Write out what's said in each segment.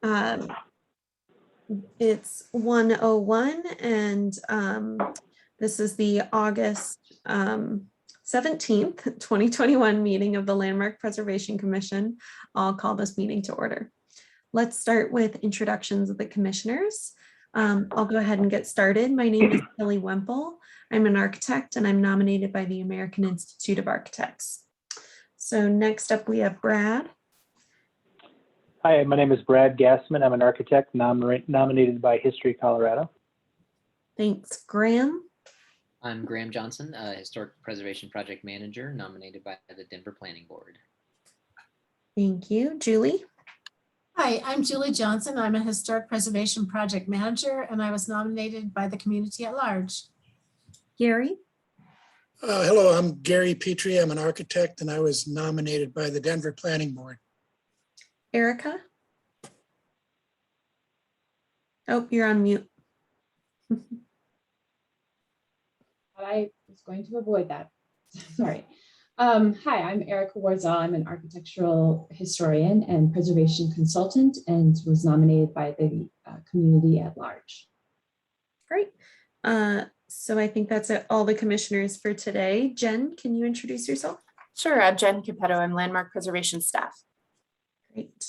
Um, it's 1:01 and this is the August 17th, 2021 meeting of the Landmark Preservation Commission. I'll call this meeting to order. Let's start with introductions of the commissioners. I'll go ahead and get started. My name is Kelly Wemple. I'm an architect and I'm nominated by the American Institute of Architects. So next up we have Brad. Hi, my name is Brad Gassman. I'm an architect nominated by History Colorado. Thanks. Graham. I'm Graham Johnson, Historic Preservation Project Manager, nominated by the Denver Planning Board. Thank you. Julie. Hi, I'm Julie Johnson. I'm a Historic Preservation Project Manager, and I was nominated by the community at large. Gary. Hello, I'm Gary Petrie. I'm an architect, and I was nominated by the Denver Planning Board. Erica. Oh, you're on mute. I was going to avoid that. Sorry. Hi, I'm Erica Warzaw. I'm an architectural historian and preservation consultant and was nominated by the community at large. Great. So I think that's all the commissioners for today. Jen, can you introduce yourself? Sure, I'm Jen Capetto. I'm Landmark Preservation staff. Great.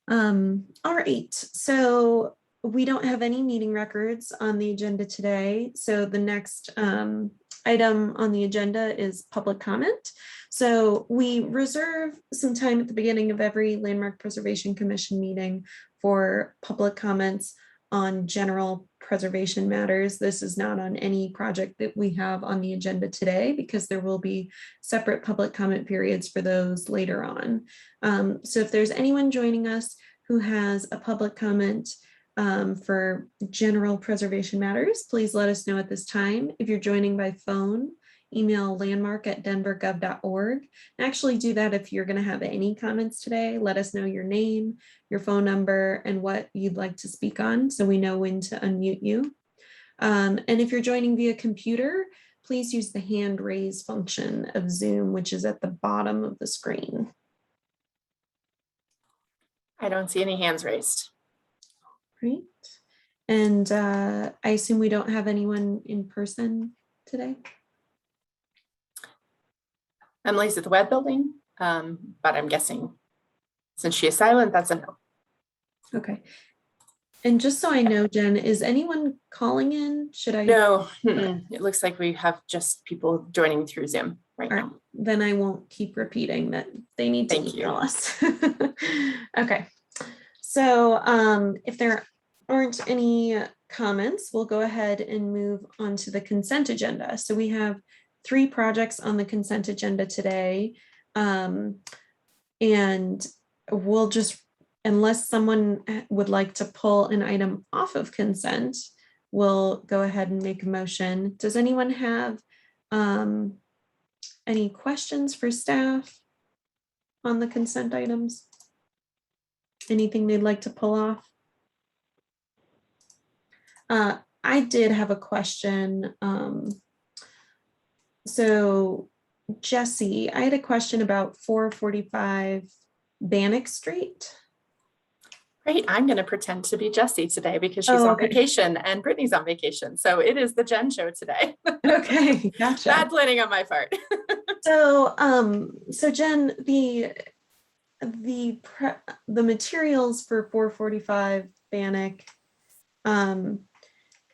All right. So we don't have any meeting records on the agenda today. So the next item on the agenda is public comment. So we reserve some time at the beginning of every Landmark Preservation Commission meeting for public comments on general preservation matters. This is not on any project that we have on the agenda today because there will be separate public comment periods for those later on. So if there's anyone joining us who has a public comment for general preservation matters, please let us know at this time. If you're joining by phone, email landmark@denvergov.org. Actually do that if you're going to have any comments today. Let us know your name, your phone number, and what you'd like to speak on so we know when to unmute you. And if you're joining via computer, please use the hand raise function of Zoom, which is at the bottom of the screen. I don't see any hands raised. Great. And I assume we don't have anyone in person today? Emily's at the web building, but I'm guessing since she is silent, that's a no. Okay. And just so I know, Jen, is anyone calling in? Should I? No, it looks like we have just people joining through Zoom right now. Then I won't keep repeating that they need to email us. Okay. So if there aren't any comments, we'll go ahead and move on to the consent agenda. So we have 3 projects on the consent agenda today. And we'll just, unless someone would like to pull an item off of consent, we'll go ahead and make a motion. Does anyone have any questions for staff on the consent items? Anything they'd like to pull off? I did have a question. So Jesse, I had a question about 445 Bannock Street. Great, I'm going to pretend to be Jessie today because she's on vacation and Brittany's on vacation. So it is the Jen show today. Okay, gotcha. Bad planning on my part. So, so Jen, the materials for 445 Bannock,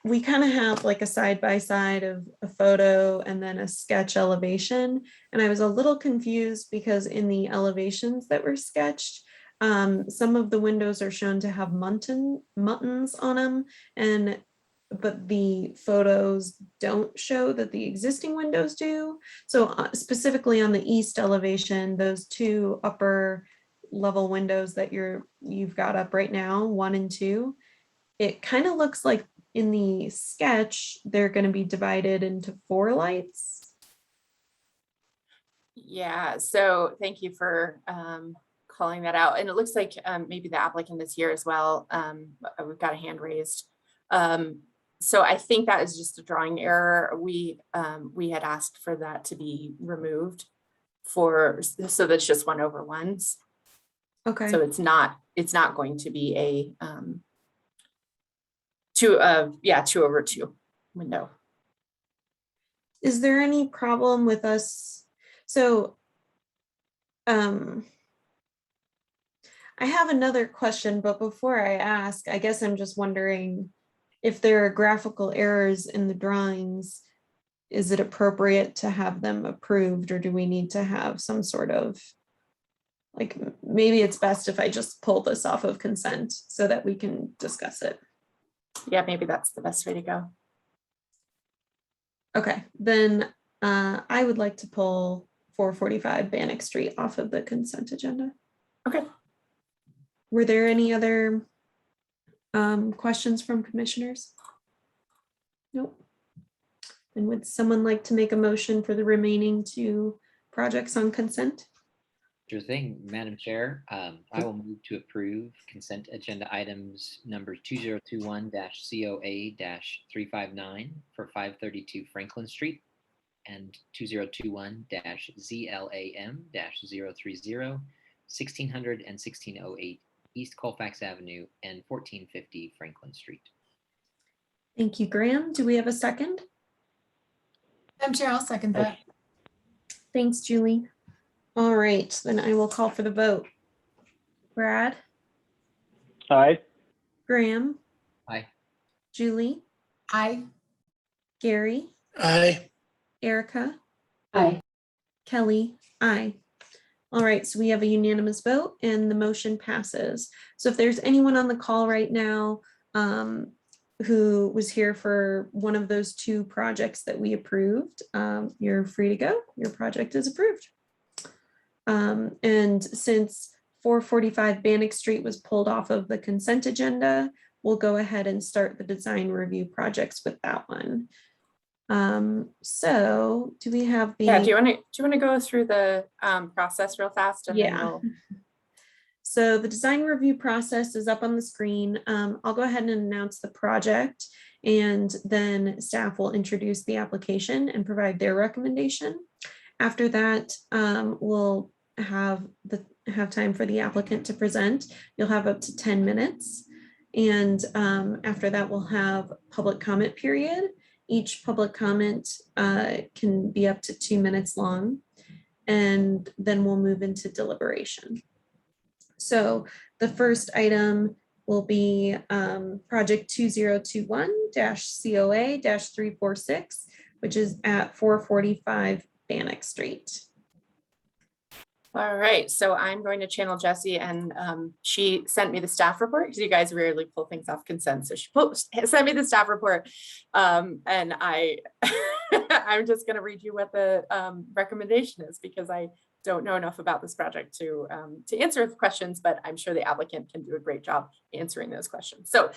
we kind of have like a side-by-side of a photo and then a sketch elevation. And I was a little confused because in the elevations that were sketched, some of the windows are shown to have muttons on them, but the photos don't show that the existing windows do. So specifically on the east elevation, those 2 upper level windows that you've got up right now, 1 and 2, it kind of looks like in the sketch, they're going to be divided into 4 lights. Yeah, so thank you for calling that out. And it looks like maybe the applicant is here as well. We've got a hand raised. So I think that is just a drawing error. We had asked for that to be removed so that's just 1/1s. Okay. So it's not going to be a 2/2 window. Is there any problem with us? So, I have another question, but before I ask, I guess I'm just wondering if there are graphical errors in the drawings, is it appropriate to have them approved, or do we need to have some sort of, like, maybe it's best if I just pull this off of consent so that we can discuss it. Yeah, maybe that's the best way to go. Okay, then I would like to pull 445 Bannock Street off of the consent agenda. Okay. Were there any other questions from commissioners? Nope. And would someone like to make a motion for the remaining 2 projects on consent? Sure thing, Madam Chair. I will move to approve consent agenda items number 2021-COA-359 for 532 Franklin Street and 2021-ZLAM-030, 1600 and 1608 East Colfax Avenue and 1450 Franklin Street. Thank you, Graham. Do we have a second? Madam Chair, I'll second that. Thanks, Julie. All right, then I will call for the vote. Brad, Aye. Graham, Aye. Julie, Aye. Gary, Aye. Erica, Aye. Kelly, aye. All right, so we have a unanimous vote and the motion passes. So if there's anyone on the call right now who was here for one of those 2 projects that we approved, you're free to go. Your project is approved. And since 445 Bannock Street was pulled off of the consent agenda, we'll go ahead and start the design review projects with that one. So do we have the? Yeah, do you want to go through the process real fast? And then Yeah. we'll... So the design review process is up on the screen. I'll go ahead and announce the project, and then staff will introduce the application and provide their recommendation. After that, we'll have time for the applicant to present. You'll have up to 10 minutes. And after that, we'll have public comment period. Each public comment can be up to 2 minutes long. And then we'll move into deliberation. So the first item will be project 2021-COA-346, which is at 445 Bannock Street. All right, so I'm going to channel Jessie, and she sent me the staff report because you guys rarely pull things off consent. So she sent me the staff report, and I'm just going to read you what the recommendation is, because I don't know enough about this project to answer the questions, but I'm sure the applicant can do a great job answering those questions. So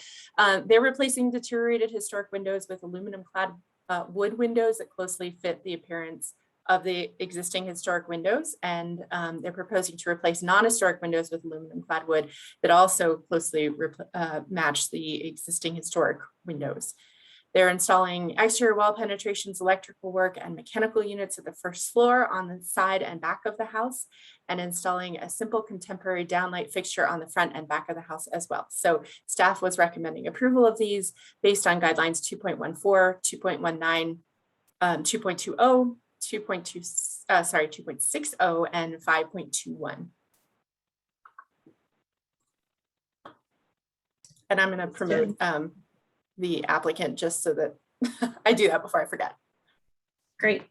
they're replacing deteriorated historic windows with aluminum clad wood windows that closely fit the appearance of the existing historic windows, and they're proposing to replace non-historic windows with aluminum clad wood that also closely match the existing historic windows. They're installing exterior wall penetrations, electrical work, and mechanical units at the first floor on the side and back of the house, and installing a simple contemporary downlight fixture on the front and back of the house as well. So staff was recommending approval of these based on guidelines 2.14, 2.19, 2.20, 2.60, and 5.21. And I'm going to promote the applicant just so that I do that before I forget. Great.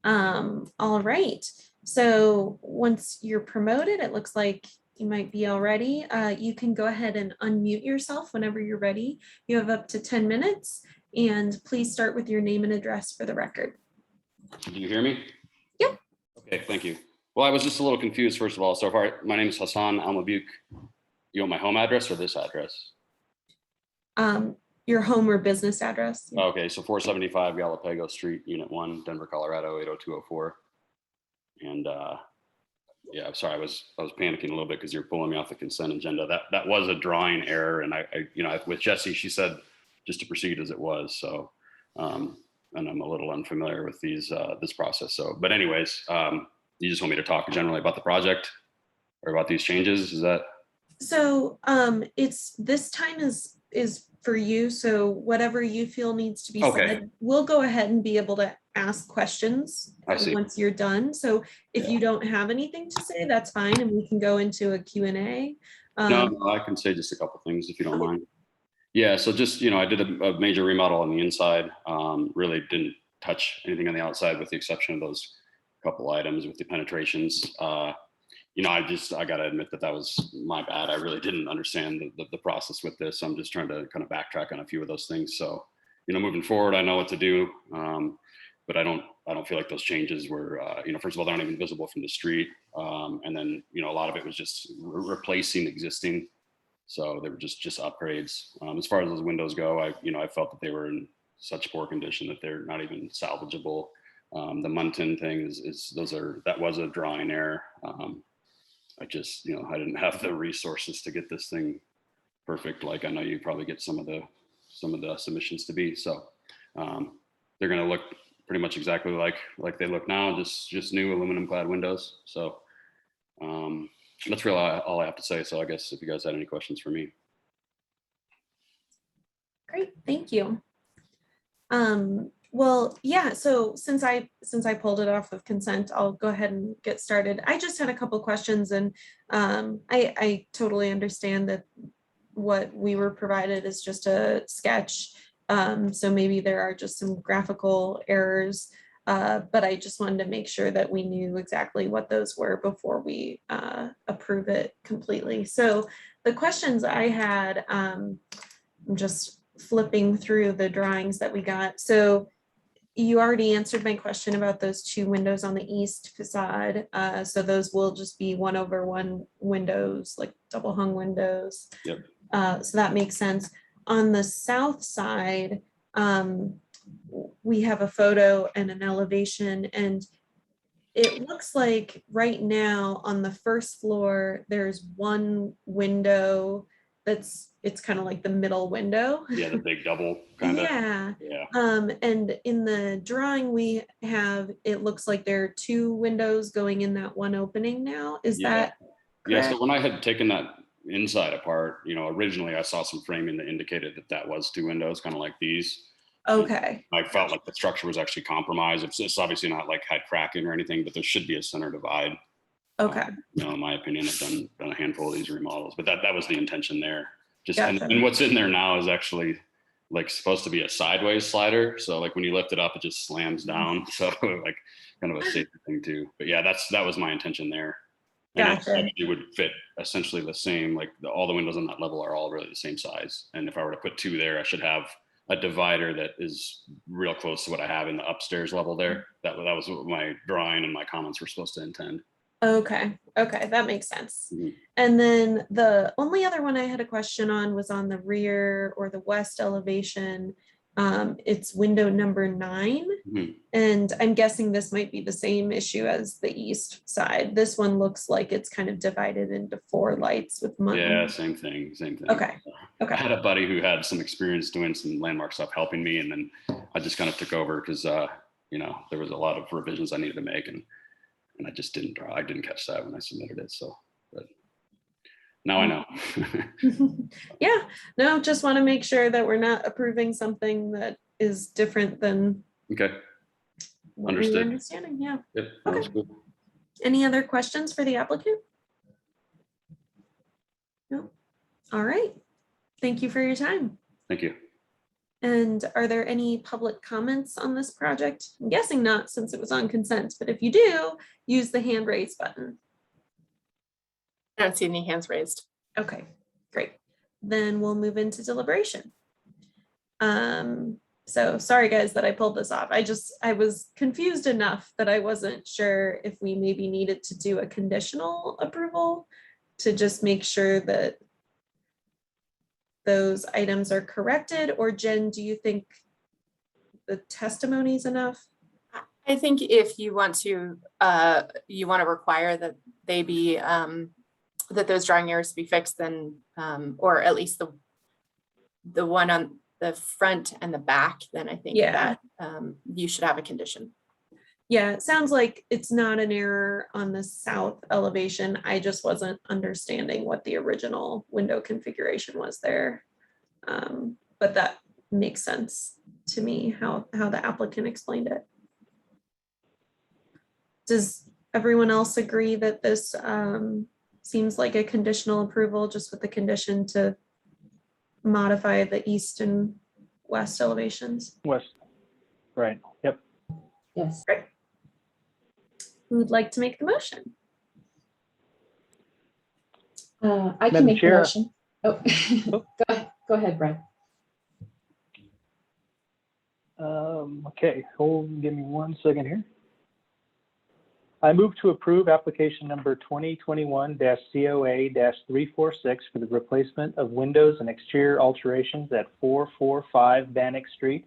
All right. So once you're promoted, it looks like you might be all ready. You can go ahead and unmute yourself whenever you're ready. You have up to 10 minutes, and please start with your name and address for the record. Do you hear me? Yep. Okay, thank you. Well, I was just a little confused, first of all. So far, my name is Hassan Alma. You want my home address or this address? Your home or business address. Okay, so 475 Galapagos Street, Unit 1, Denver, Colorado, 80204. And yeah, I'm sorry, I was panicking a little bit because you're pulling me off the consent agenda. That was a drawing error, and I with Jessie, she said just to proceed as it was. So, and I'm a little unfamiliar with this process. So, but anyways, you just want me to talk generally about the project, or about these changes? Is that? So it's, this time is for you, so whatever you feel needs to be Okay. said, we'll go ahead and be able to ask questions I see. once you're done. So if Yeah. you don't have anything to say, that's fine, and we can go into a Q&A. No, I can say just a couple things if you don't Okay. mind. Yeah, so just, I did a major remodel on the inside. Really didn't touch anything on the outside with the exception of those couple items with the penetrations. I got to admit that was my bad. I really didn't understand the process with this. I'm just trying to kind of backtrack on a few of those things. So, moving forward, I know what to do. But I don't feel like those changes were, first of all, they're not even visible from the street. And then, a lot of it was just replacing existing. So they were just upgrades. As far as those windows go, I felt that they were in such poor condition that they're not even salvageable. The Muntin thing that was a drawing error. I just, I didn't have the resources to get this thing perfect. Like I know you probably get some of the submissions to be. So they're going to look pretty much exactly like they look now, just new aluminum clad windows. So that's really all I have to say. So I guess if you guys had any questions for me. Great, thank you. Well, yeah, so since I pulled it off of consent, I'll go ahead and get started. I just had a couple questions, and I totally understand that what we were provided is just a sketch. So maybe there are just some graphical errors, but I just wanted to make sure that we knew exactly what those were before we approve it completely. So the questions I had, I'm just flipping through the drawings that we got. So you already answered my question about those two windows on the east facade. So those will just be 1/1 windows, like double hung windows. Yep. So that makes sense. On the south side, we have a photo and an elevation, and it looks like right now on the first floor, there's one window it's kind of like the middle window. Yeah, the big double kind of. Yeah. Yeah. And in the drawing we have, it looks like there are two windows going in that one opening now. Is that correct? Yeah, so when I had taken that inside apart, originally I saw some framing that indicated that was two windows, kind of like these. Okay. I felt like the structure was actually compromised. It's obviously not like had cracking or anything, but there should be a center divide. Okay. In my opinion, I've done a handful of these remodels, but that was the intention there. Just Gotcha. and what's in there now is actually like supposed to be a sideways slider. So like when you lift it up, it just slams down. So like kind of a safety thing too. But yeah, that was my intention there. And Gotcha. it would fit essentially the same, like all the windows on that level are all really the same size. And if I were to put two there, I should have a divider that is real close to what I have in the upstairs level there. That was what my drawing and my comments were supposed to intend. Okay, that makes sense. Mhm. And then the only other one I had a question on was on the rear or the west elevation. It's window number 9. Mhm. And I'm guessing this might be the same issue as the east side. This one looks like it's kind of divided into 4 lights with money. Yeah, same thing. Okay. I had a buddy who had some experience doing some landmark stuff helping me, and then I just kind of took over because there was a lot of revisions I needed to make, and I just didn't catch that when I submitted it. So, but now I know. Yeah, no, just want to make sure that we're not approving something that is different than Okay. what we were Understood. understanding. Yeah. Yep. Okay. That's cool. Any other questions for the applicant? No. All right. Thank you for your time. Thank you. And are there any public comments on this project? I'm guessing not, since it was on consent, but if you do, use the hand raise button. I don't see any hands raised. Okay, great. Then we'll move into deliberation. So sorry guys that I pulled this off. I was confused enough that I wasn't sure if we maybe needed to do a conditional approval to just make sure that those items are corrected, or Jen, do you think the testimony is enough? I think if you want to require that they be, that those drawing errors be fixed, then, or at least the one on the front and the back, then I think Yeah. that you should have a condition. Yeah, it sounds like it's not an error on the south elevation. I just wasn't understanding what the original window configuration was there. But that makes sense to me, how the applicant explained it. Does everyone else agree that this seems like a conditional approval, just with the condition to modify the east and west elevations? West, right, yep. Yes. Who would like to make the motion? I Madam can make the Chair. motion. Oh, go ahead, Brad. Okay, give me 1 second here. I move to approve application number 2021-COA-346 for the replacement of windows and exterior alterations at 445 Bannock Street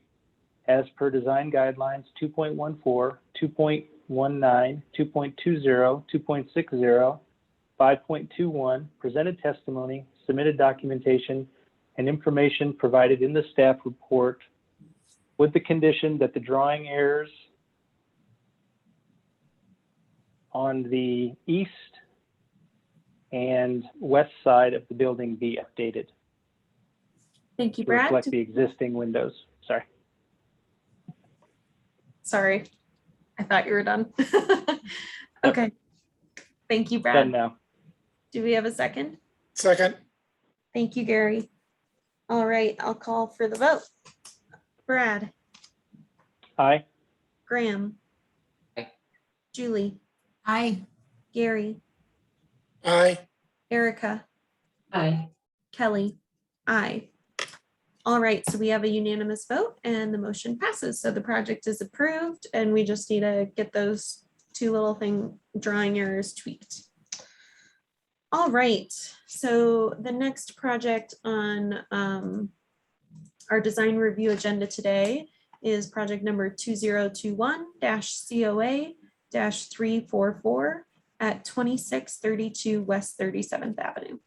as per design guidelines 2.14, 2.19, 2.20, 2.60, 5.21, presented testimony, submitted documentation, and information provided in the staff report, with the condition that the drawing errors on the east and west side of the building be updated Thank you, to Brad. reflect the existing windows. Sorry. Sorry, I thought you were done. Okay, thank you, Done Brad. now. Do we have a second? Second, Thank you, Gary. All right, I'll call for the vote. Brad, Aye. Graham. Aye. Julie, Aye. Gary, aye. Erica, Aye. Kelly, aye. All right, so we have a unanimous vote and the motion passes. So the project is approved and we just need to get those two little drawing errors tweaked. All right, so the next project on our design review agenda today is project number 2021-COA-344 at 2632 West 37th Avenue.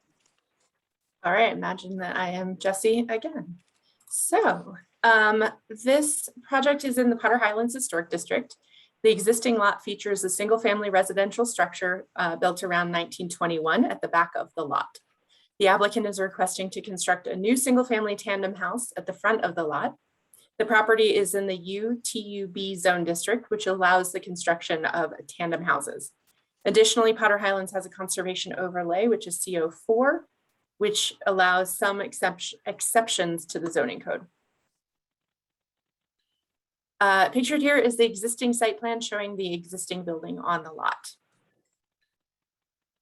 All right, imagine that I am Jesse again. So this project is in the Potter Highlands Historic District. The existing lot features a single-family residential structure built around 1921 at the back of the lot. The applicant is requesting to construct a new single-family tandem house at the front of the lot. The property is in the UTUB zone district, which allows the construction of tandem houses. Additionally, Potter Highlands has a conservation overlay, which is CO4, which allows some exceptions to the zoning code. Pictured here is the existing site plan showing the existing building on the lot.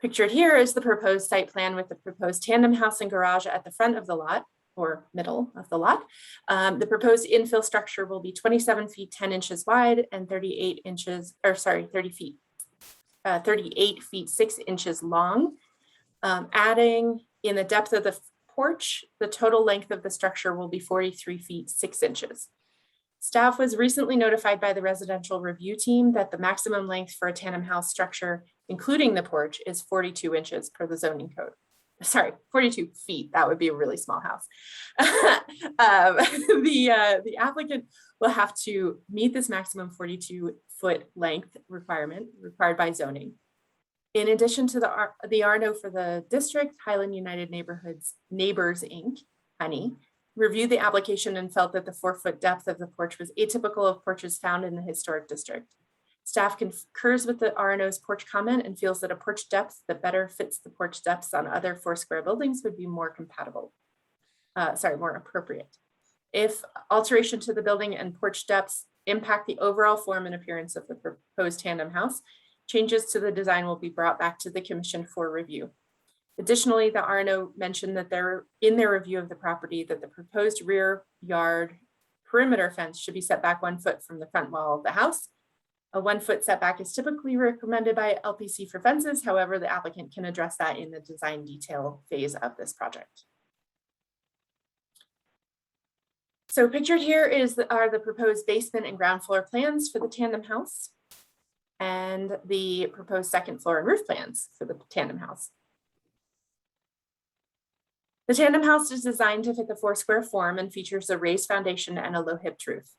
Pictured here is the proposed site plan with the proposed tandem house and garage at the front of the lot, or middle of the lot. The proposed infill structure will be 27 feet 10 inches wide and 38 feet 6 inches long. Adding in the depth of the porch, the total length of the structure will be 43 feet 6 inches. Staff was recently notified by the residential review team that the maximum length for a tandem house structure, including the porch, is 42 inches per the zoning code. Sorry, 42 feet. That would be a really small house. The applicant will have to meet this maximum 42-foot length requirement required by zoning. In addition to the RNO for the district, Highland United Neighbors Inc., HUNY, reviewed the application and felt that the 4-foot depth of the porch was atypical of porches found in the historic district. Staff concurs with the RNO's porch comment and feels that a porch depth that better fits the porch depths on other 4-square buildings would be more more appropriate. If alteration to the building and porch depths impact the overall form and appearance of the proposed tandem house, changes to the design will be brought back to the commission for review. Additionally, the RNO mentioned that in their review of the property that the proposed rear yard perimeter fence should be set back 1 foot from the front wall of the house. A 1-foot setback is typically recommended by LPC for fences. However, the applicant can address that in the design detail phase of this project. So pictured here are the proposed basement and ground floor plans for the tandem house and the proposed second floor and roof plans for the tandem house. The tandem house is designed to fit the 4-square form and features a raised foundation and a low hip roof.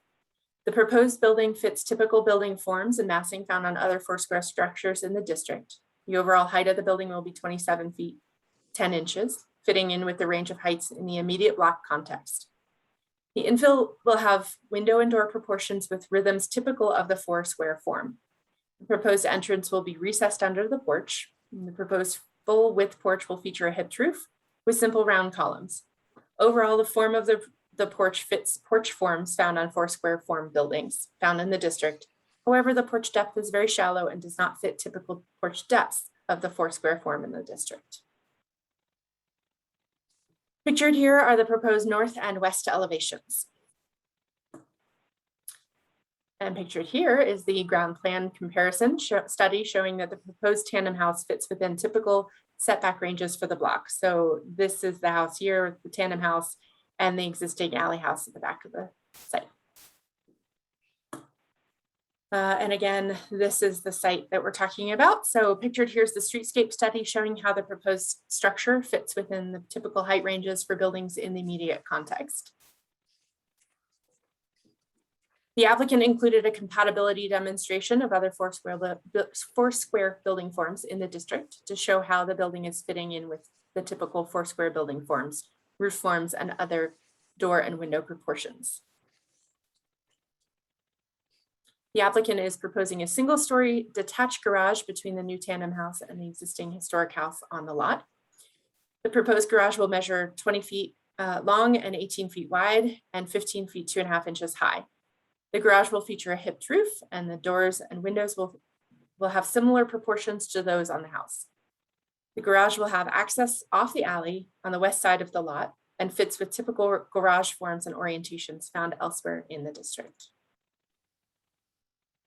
The proposed building fits typical building forms and massing found on other Foursquare structures in the district. The overall height of the building will be 27 feet, 10 inches, fitting in with the range of heights in the immediate block context. The infill will have window and door proportions with rhythms typical of the Foursquare form. The proposed entrance will be recessed under the porch. And the proposed full width porch will feature a hipped roof with simple round columns. Overall, the form of the porch fits porch forms found on Foursquare form buildings found in the district. However, the porch depth is very shallow and does not fit typical porch depths of the Foursquare form in the district. Pictured here are the proposed north and west elevations. And pictured here is the ground plan comparison study showing that the proposed tandem house fits within typical setback ranges for the block. So this is the house here, the tandem house, and the existing alley house at the back of the site. And again, this is the site that we're talking about. So pictured here is the streetscape study showing how the proposed structure fits within the typical height ranges for buildings in the immediate context. The applicant included a compatibility demonstration of other Foursquare building forms in the district to show how the building is fitting in with the typical Foursquare building forms, roof forms, and other door and window proportions. The applicant is proposing a single-story detached garage between the new tandem house and the existing historic house on the lot. The proposed garage will measure 20 feet long and 18 feet wide and 15 feet 2.5 inches high. The garage will feature a hipped roof, and the doors and windows will have similar proportions to those on the house. The garage will have access off the alley on the west side of the lot and fits with typical garage forms and orientations found elsewhere in the district.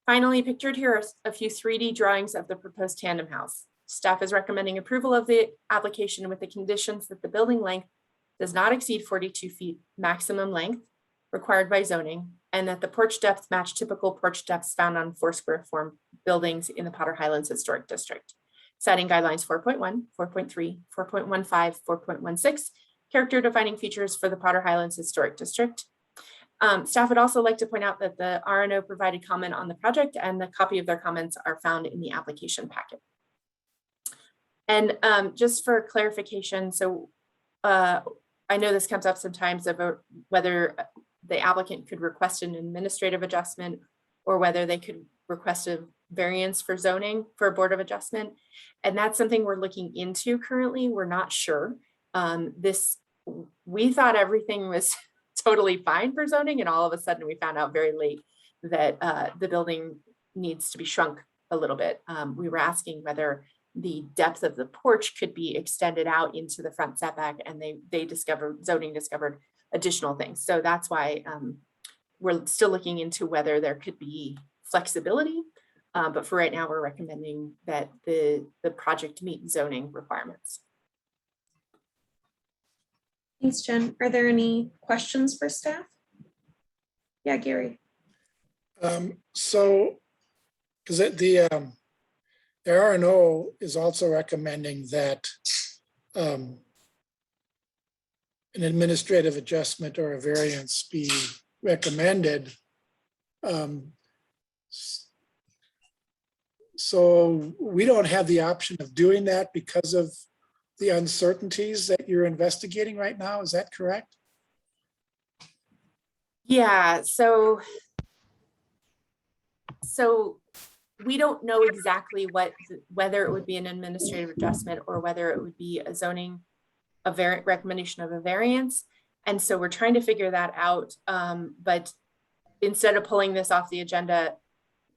Finally, pictured here are a few 3D drawings of the proposed tandem house. Staff is recommending approval of the application with the conditions that the building length does not exceed 42 feet maximum length required by zoning, and that the porch depth match typical porch depths found on Foursquare form buildings in the Potter Highlands Historic District, citing guidelines 4.1, 4.3, 4.15, 4.16, character defining features for the Potter Highlands Historic District. Staff would also like to point out that the RNO provided comment on the project, and the copy of their comments are found in the application packet. And just for clarification, so I know this comes up sometimes about whether the applicant could request an administrative adjustment or whether they could request a variance for zoning for a board of adjustment. And that's something we're looking into currently. We're not sure. We thought everything was totally fine for zoning, and all of a sudden we found out very late that the building needs to be shrunk a little bit. We were asking whether the depth of the porch could be extended out into the front setback, and zoning discovered additional things. So that's why we're still looking into whether there could be flexibility. But for right now, we're recommending that the project meet zoning requirements. Thanks, Jen. Are there any questions for staff? Yeah, Gary. So, because the RNO is also recommending that an administrative adjustment or a variance be recommended. So we don't have the option of doing that because of the uncertainties that you're investigating right now. Is that correct? Yeah, so we don't know exactly whether it would be an administrative adjustment or whether it would be a zoning, recommendation of a variance. And so we're trying to figure that out. But instead of pulling this off the agenda,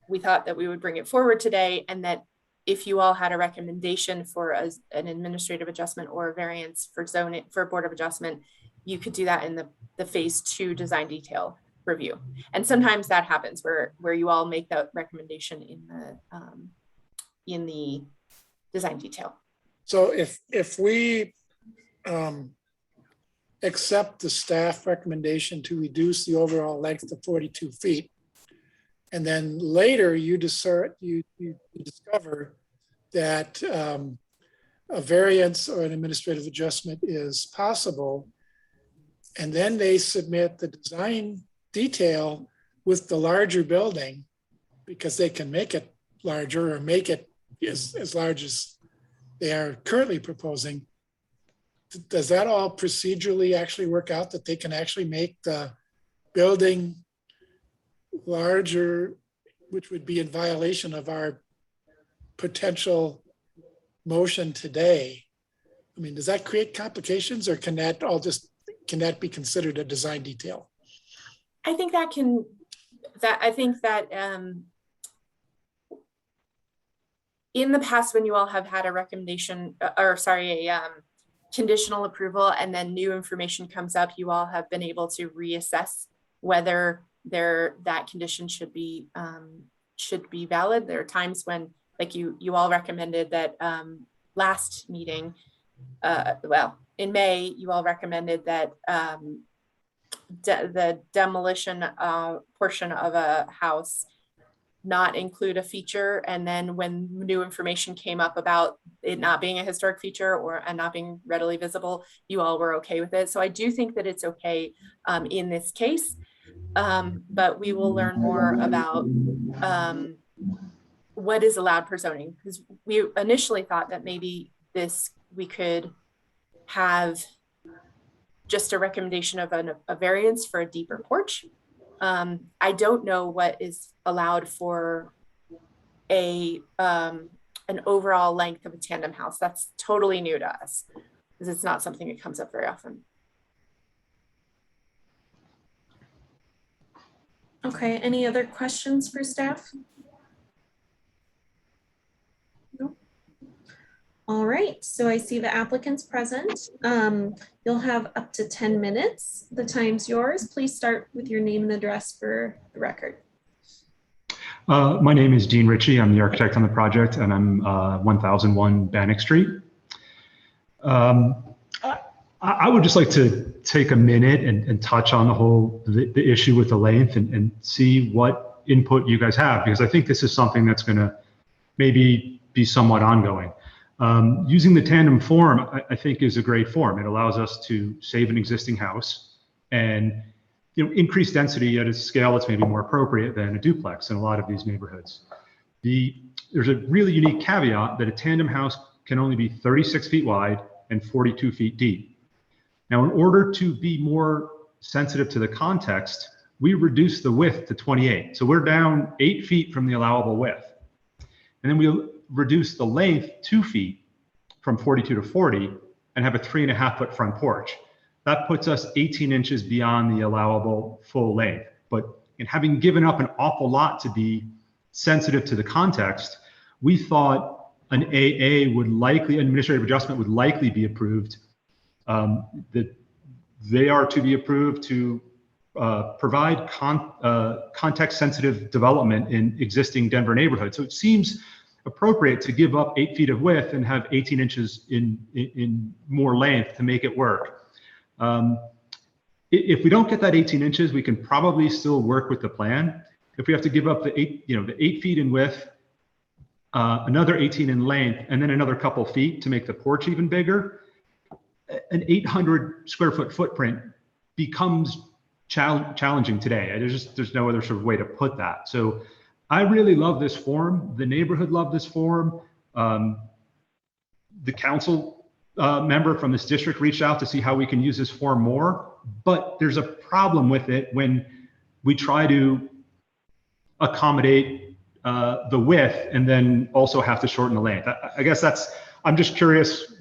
we thought that we would bring it forward today, and that if you all had a recommendation for an administrative adjustment or a variance for zoning for a board of adjustment, you could do that in the phase 2 design detail review. And sometimes that happens where you all make that recommendation in the design detail. So if we accept the staff recommendation to reduce the overall length to 42 feet, and then later you discover that a variance or an administrative adjustment is possible, and then they submit the design detail, with the larger building, because they can make it larger or make it as large as they are currently proposing, does that all procedurally actually work out that they can actually make the building larger, which would be in violation of our potential motion today? I mean, does that create complications, or can that be considered a design detail? I think that in the past, when you all have had a recommendation, conditional approval, and then new information comes up, you all have been able to reassess whether that condition should be valid. There are times when, like you all recommended that last meeting, in May, you all recommended that the demolition portion of a house not include a feature, and then when new information came up about it not being a historic feature and not being readily visible, you all were okay with it. So I do think that it's okay in this case, but we will learn more about what is allowed per zoning, because we initially thought that maybe we could have just a recommendation of a variance for a deeper porch. I don't know what is allowed for an overall length of a tandem house. That's totally new to us, because it's not something that comes up very often. Okay, any other questions for staff? No. All right, so I see the applicants present. You'll have up to 10 minutes. The time's yours. Please start with your name and address for the record. My name is Dean Ritchie. I'm the architect on the project, and I'm 1001 Bannock Street. I would just like to take a minute and touch on the issue with the length and see what input you guys have, because I think this is something that's going to maybe be somewhat ongoing. Using the tandem form, I think, is a great form. It allows us to save an existing house and increase density at a scale that's maybe more appropriate than a duplex in a lot of these neighborhoods. There's a really unique caveat that a tandem house can only be 36 feet wide and 42 feet deep. Now, in order to be more sensitive to the context, we reduce the width to 28. So we're down 8 feet from the allowable width. And then we reduce the length 2 feet from 42 to 40 and have a 3.5-foot front porch. That puts us 18 inches beyond the allowable full length. But in having given up an awful lot to be sensitive to the context, we thought an administrative adjustment would likely be approved. That they are to be approved to provide context-sensitive development in existing Denver neighborhoods. So it seems appropriate to give up 8 feet of width and have 18 inches in more length to make it work. If we don't get that 18 inches, we can probably still work with the plan. If we have to give up the 8 feet in width, another 18 in length, and then another couple feet to make the porch even bigger, an 800 square foot footprint becomes challenging today. There's no other sort of way to put that. So I really love this form. The neighborhood loved this form. The council member from this district reached out to see how we can use this form more, but there's a problem with it when we try to accommodate the width and then also have to shorten the length. I guess I'm just curious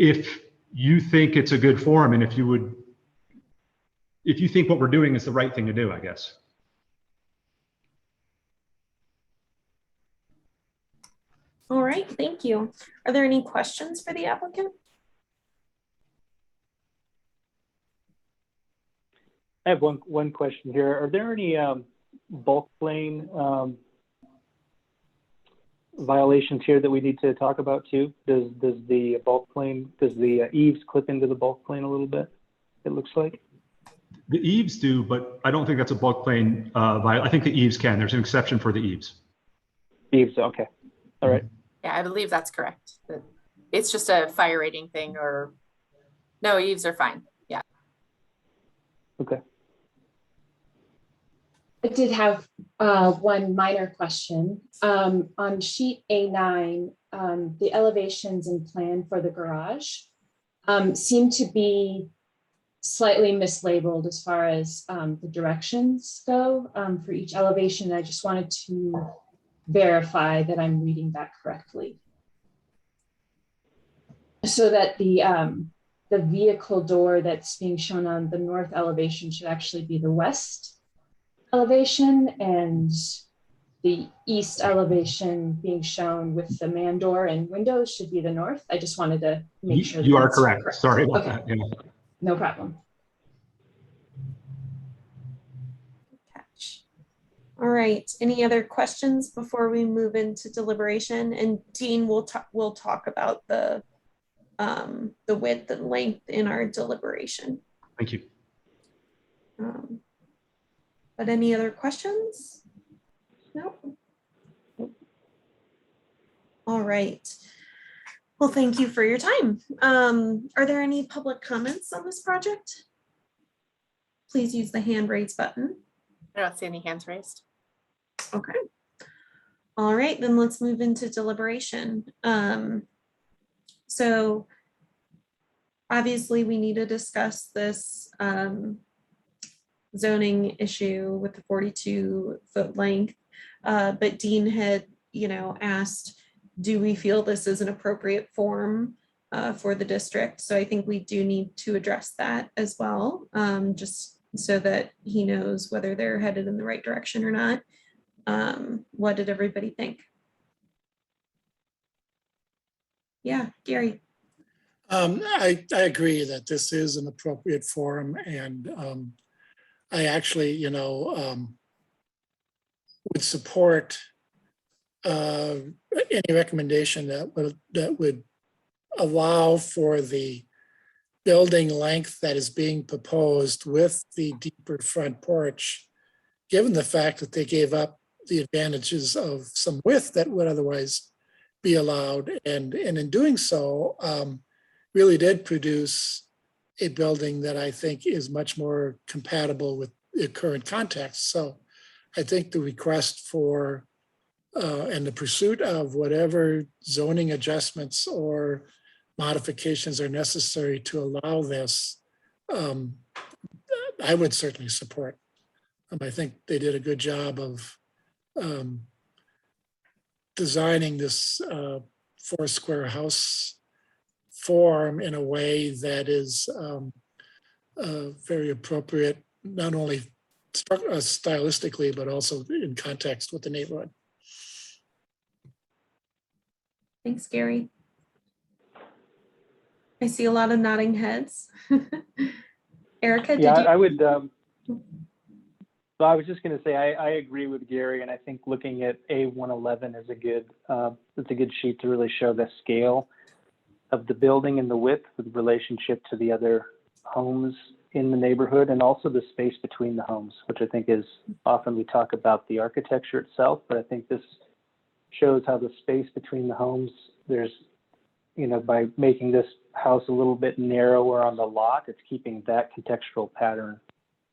if you think it's a good form and if you think what we're doing is the right thing to do, I guess. All right, thank you. Are there any questions for the applicant? I have one question here. Are there any bulk plane violations here that we need to talk about too? Does the eaves clip into the bulk plane a little bit, it looks like? The eaves do, but I don't think that's a bulk plane. I think the eaves can. There's an exception for the eaves. Eaves, okay. All right. Yeah, I believe that's correct. It's just a fire rating thing, or no, eaves are fine. Yeah. Okay. I did have one minor question. On sheet A9, the elevations and plan for the garage seem to be slightly mislabeled as far as the directions go for each elevation. I just wanted to verify that I'm reading that correctly. So that the vehicle door that's being shown on the north elevation should actually be the west elevation, and the east elevation being shown with the man door and windows should be the north. I just wanted to make sure that You are that's correct. Sorry about Okay. that. Yeah. No problem. Catch. All right, any other questions before we move into deliberation? And Dean, we'll talk about the width and length in our deliberation. Thank you. But any other questions? No. All right. Well, thank you for your time. Are there any public comments on this project? Please use the hand raise button. I don't see any hands raised. Okay. All right, then let's move into deliberation. So obviously we need to discuss this zoning issue with the 42-foot length. But Dean had, asked, do we feel this is an appropriate form for the district? So I think we do need to address that as well, just so that he knows whether they're headed in the right direction or not. What did everybody think? Yeah, Gary. I agree that this is an appropriate forum, and I actually, would support any recommendation that would allow for the building length that is being proposed with the deeper front porch, given the fact that they gave up the advantages of some width that would otherwise be allowed, and in doing so, really did produce a building that I think is much more compatible with the current context. So I think the request for and the pursuit of whatever zoning adjustments or modifications are necessary to allow this, I would certainly support. I think they did a good job of designing this 4-square house form in a way that is very appropriate, not only stylistically, but also in context with the neighborhood. Thanks, Gary. I see a lot of nodding heads. Erica, did Yeah, you? I would. So I was just going to say I agree with Gary, and I think looking at A111 is a good. It's a good sheet to really show the scale of the building and the width with relationship to the other homes in the neighborhood, and also the space between the homes, which I think is often we talk about the architecture itself, but I think this shows how the space between the homes, there's, by making this house a little bit narrower on the lot, it's keeping that contextual pattern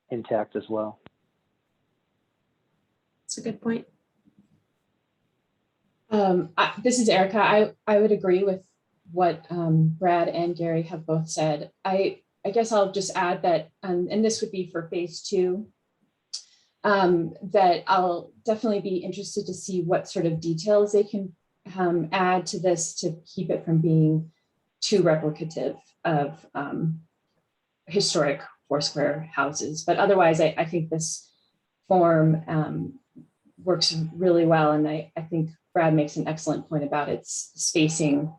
intact as well. That's a good point. This is Erica. I would agree with what Brad and Gary have both said. I guess I'll just add that, and this would be for phase 2, that I'll definitely be interested to see what sort of details they can add to this to keep it from being too replicative of historic 4-square houses. But otherwise, I think this form works really well. And I think Brad makes an excellent point about its spacing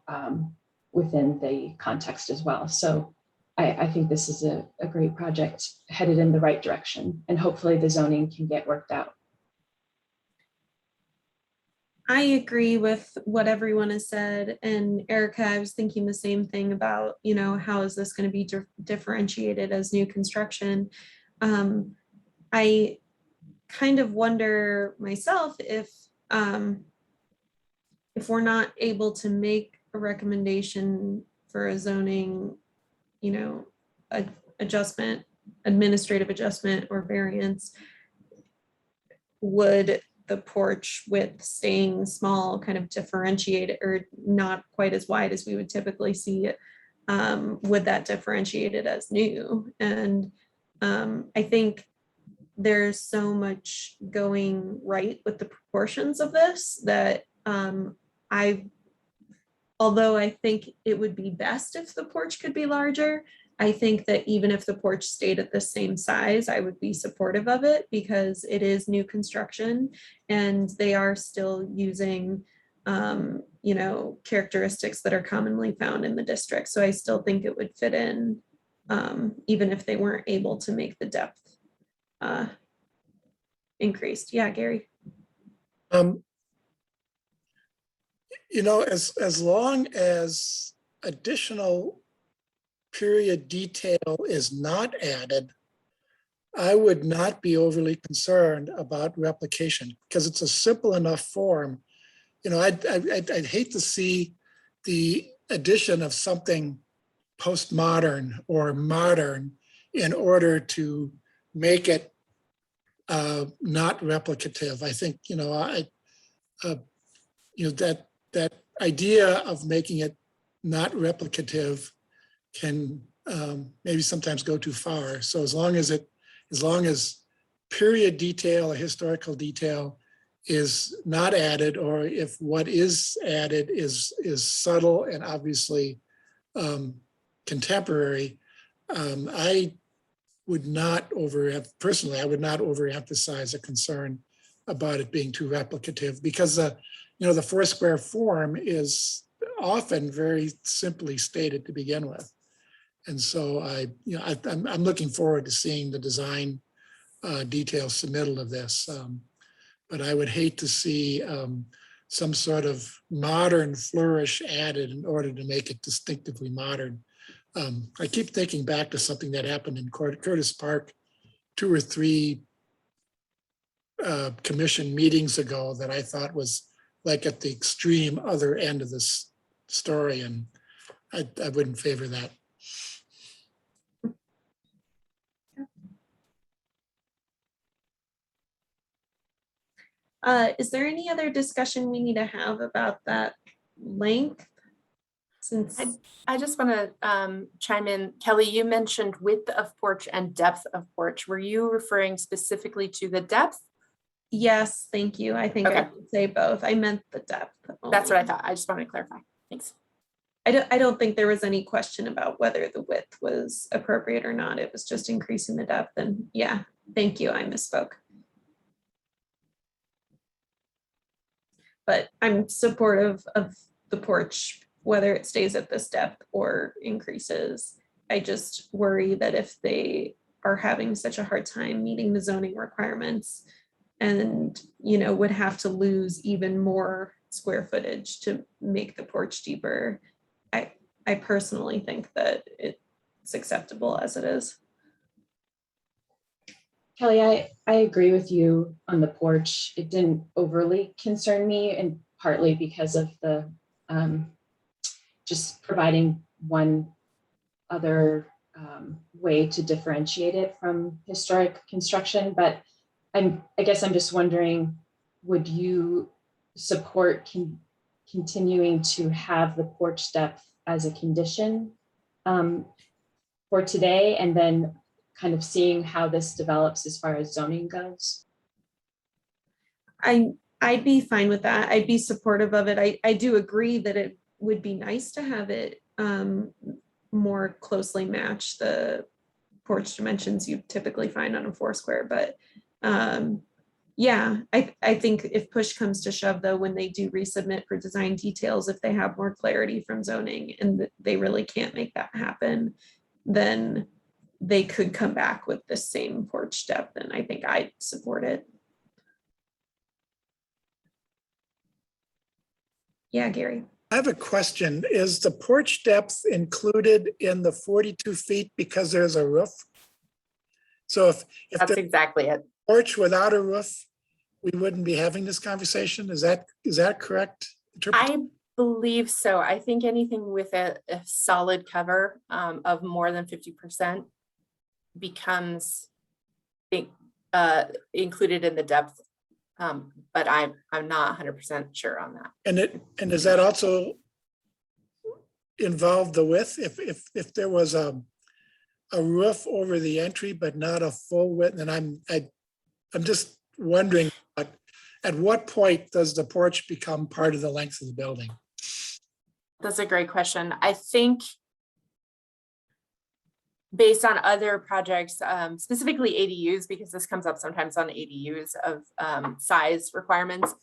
within the context as well. So I think this is a great project headed in the right direction, and hopefully the zoning can get worked out. I agree with what everyone has said. And Erica, I was thinking the same thing about, how is this going to be differentiated as new construction? I kind of wonder myself if we're not able to make a recommendation for a zoning, adjustment, administrative adjustment or variance, would the porch width staying small kind of differentiate it, or not quite as wide as we would typically see it? Would that differentiate it as new? And I think there's so much going right with the proportions of this that although I think it would be best if the porch could be larger, I think that even if the porch stayed at the same size, I would be supportive of it because it is new construction and they are still using, characteristics that are commonly found in the district. So I still think it would fit in, even if they weren't able to make the depth increased. Yeah, Gary. As long as additional period detail is not added, I would not be overly concerned about replication because it's a simple enough form. I'd hate to see the addition of something postmodern or modern in order to make it not replicative. I think, that idea of making it not replicative can maybe sometimes go too far. So as long as period detail or historical detail is not added, or if what is added is subtle and obviously contemporary, I would not overemphasize a concern about it being too replicative because the Foursquare form is often very simply stated to begin with. And so I'm looking forward to seeing the design detail submittal of this. But I would hate to see some sort of modern flourish added in order to make it distinctively modern. I keep thinking back to something that happened in Curtis Park 2 or 3 commission meetings ago that I thought was like at the extreme other end of this story, and I wouldn't favor that. Is there any other discussion we need to have about that length? Since I just want to chime in. Kelly, you mentioned width of porch and depth of porch. Were you referring specifically to the depth? yes, thank you. I think I Okay. would say both. I meant the depth. That's what I only. thought. I just wanted to clarify. Thanks. I don't think there was any question about whether the width was appropriate or not. It was just increasing the depth. And yeah, thank you. I misspoke. But I'm supportive of the porch, whether it stays at this depth or increases. I just worry that if they are having such a hard time meeting the zoning requirements and, would have to lose even more square footage to make the porch deeper, I personally think that it's acceptable as it is. Kelly, I agree with you on the porch. It didn't overly concern me, and partly because of the just providing one other way to differentiate it from historic construction. But I guess I'm just wondering, would you support continuing to have the porch depth as a condition for today, and then kind of seeing how this develops as far as zoning goes? I'd be fine with that. I'd be supportive of it. I do agree that it would be nice to have it more closely match the porch dimensions you typically find on a Foursquare. But yeah, I think if push comes to shove, though, when they do resubmit for design details, if they have more clarity from zoning and they really can't make that happen, then they could come back with the same porch depth, and I think I'd support it. Yeah, Gary. I have a question. Is the porch depth included in the 42 feet because there's a roof? So if That's the exactly it. porch without a roof, we wouldn't be having this conversation? Is that correct? I believe so. I think anything with a solid cover of more than 50% becomes included in the depth But I'm not 100% sure on that. And does that also involve the width? If there was a roof over the entry, but not a full width, and I'm just wondering, at what point does the porch become part of the length of the building? That's a great question. I think based on other projects, specifically ADUs, because this comes up sometimes on ADUs of size requirements.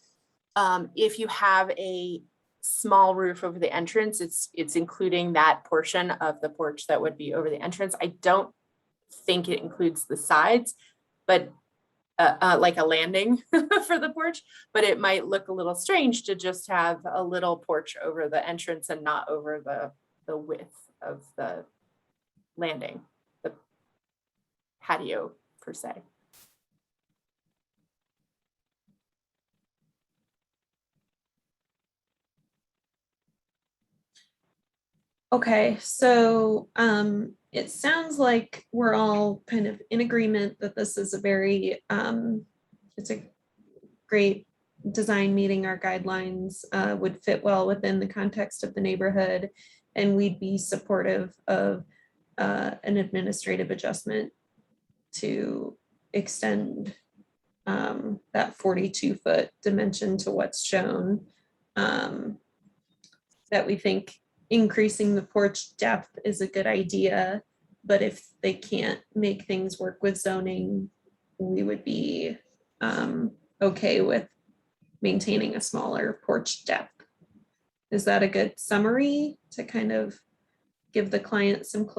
If you have a small roof over the entrance, it's including that portion of the porch that would be over the entrance. I don't think it includes the sides, but like a landing for the porch, but it might look a little strange to just have a little porch over the entrance and not over the width of the landing, the patio per se. Okay, so it sounds like we're all kind of in agreement that this is a very, it's a great design meeting our guidelines, would fit well within the context of the neighborhood, and we'd be supportive of an administrative adjustment to extend that 42-foot dimension to what's shown. That we think increasing the porch depth is a good idea, but if they can't make things work with zoning, we would be okay with maintaining a smaller porch depth. Is that a good summary to kind of give the client some